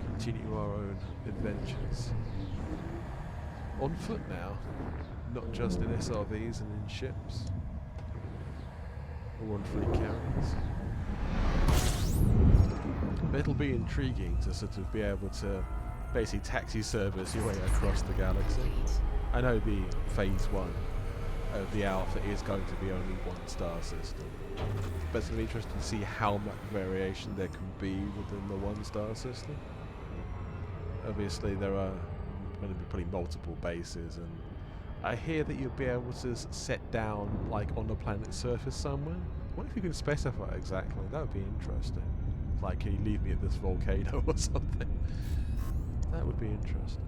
Continue our own adventures. On foot now, not just in SRVs and in ships, or on fleet carriers. But it'll be intriguing to sort of be able to basically taxi service your way across the galaxy. I know the phase 1 of the Alpha is going to be only one star system, but it's going to be interesting to see how much variation there can be within the one star system. Obviously there are going to be probably multiple bases, and I hear that you'll be able to set down like on the planet's surface somewhere. What if you can specify exactly? That would be interesting. Like, can you leave me at this volcano or something? That would be interesting.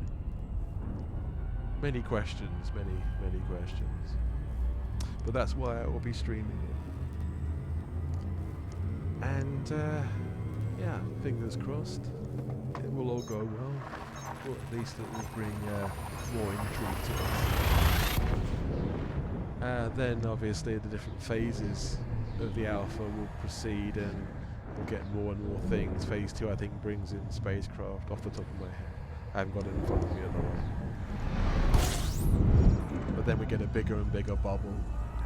Many questions, many questions. But that's why I will be streaming it. And yeah, fingers crossed, it will all go well. Or at least it will bring more intrigue to us. Then obviously the different phases of the Alpha will proceed and we'll get more and more things. Phase 2 I think brings in spacecraft off the top of my head. I haven't got it in front of me at the moment. But then we get a bigger and bigger bubble,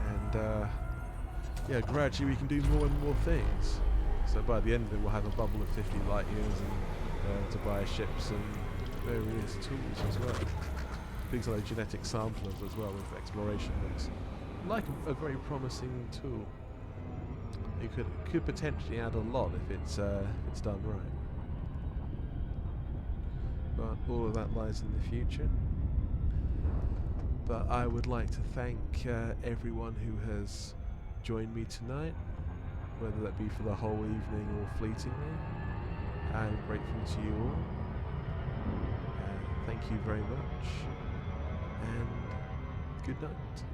and yeah, gradually we can do more and more things. So by the end of it we'll have a bubble of 50 light years and to buy ships and various tools as well. Things like genetic samplers as well with exploration looks like a very promising tool. It could potentially add a lot if it's done right. But all of that lies in the future. But I would like to thank everyone who has joined me tonight, whether that be for the whole evening or fleetingly. I'm grateful to you all. Thank you very much, and good night.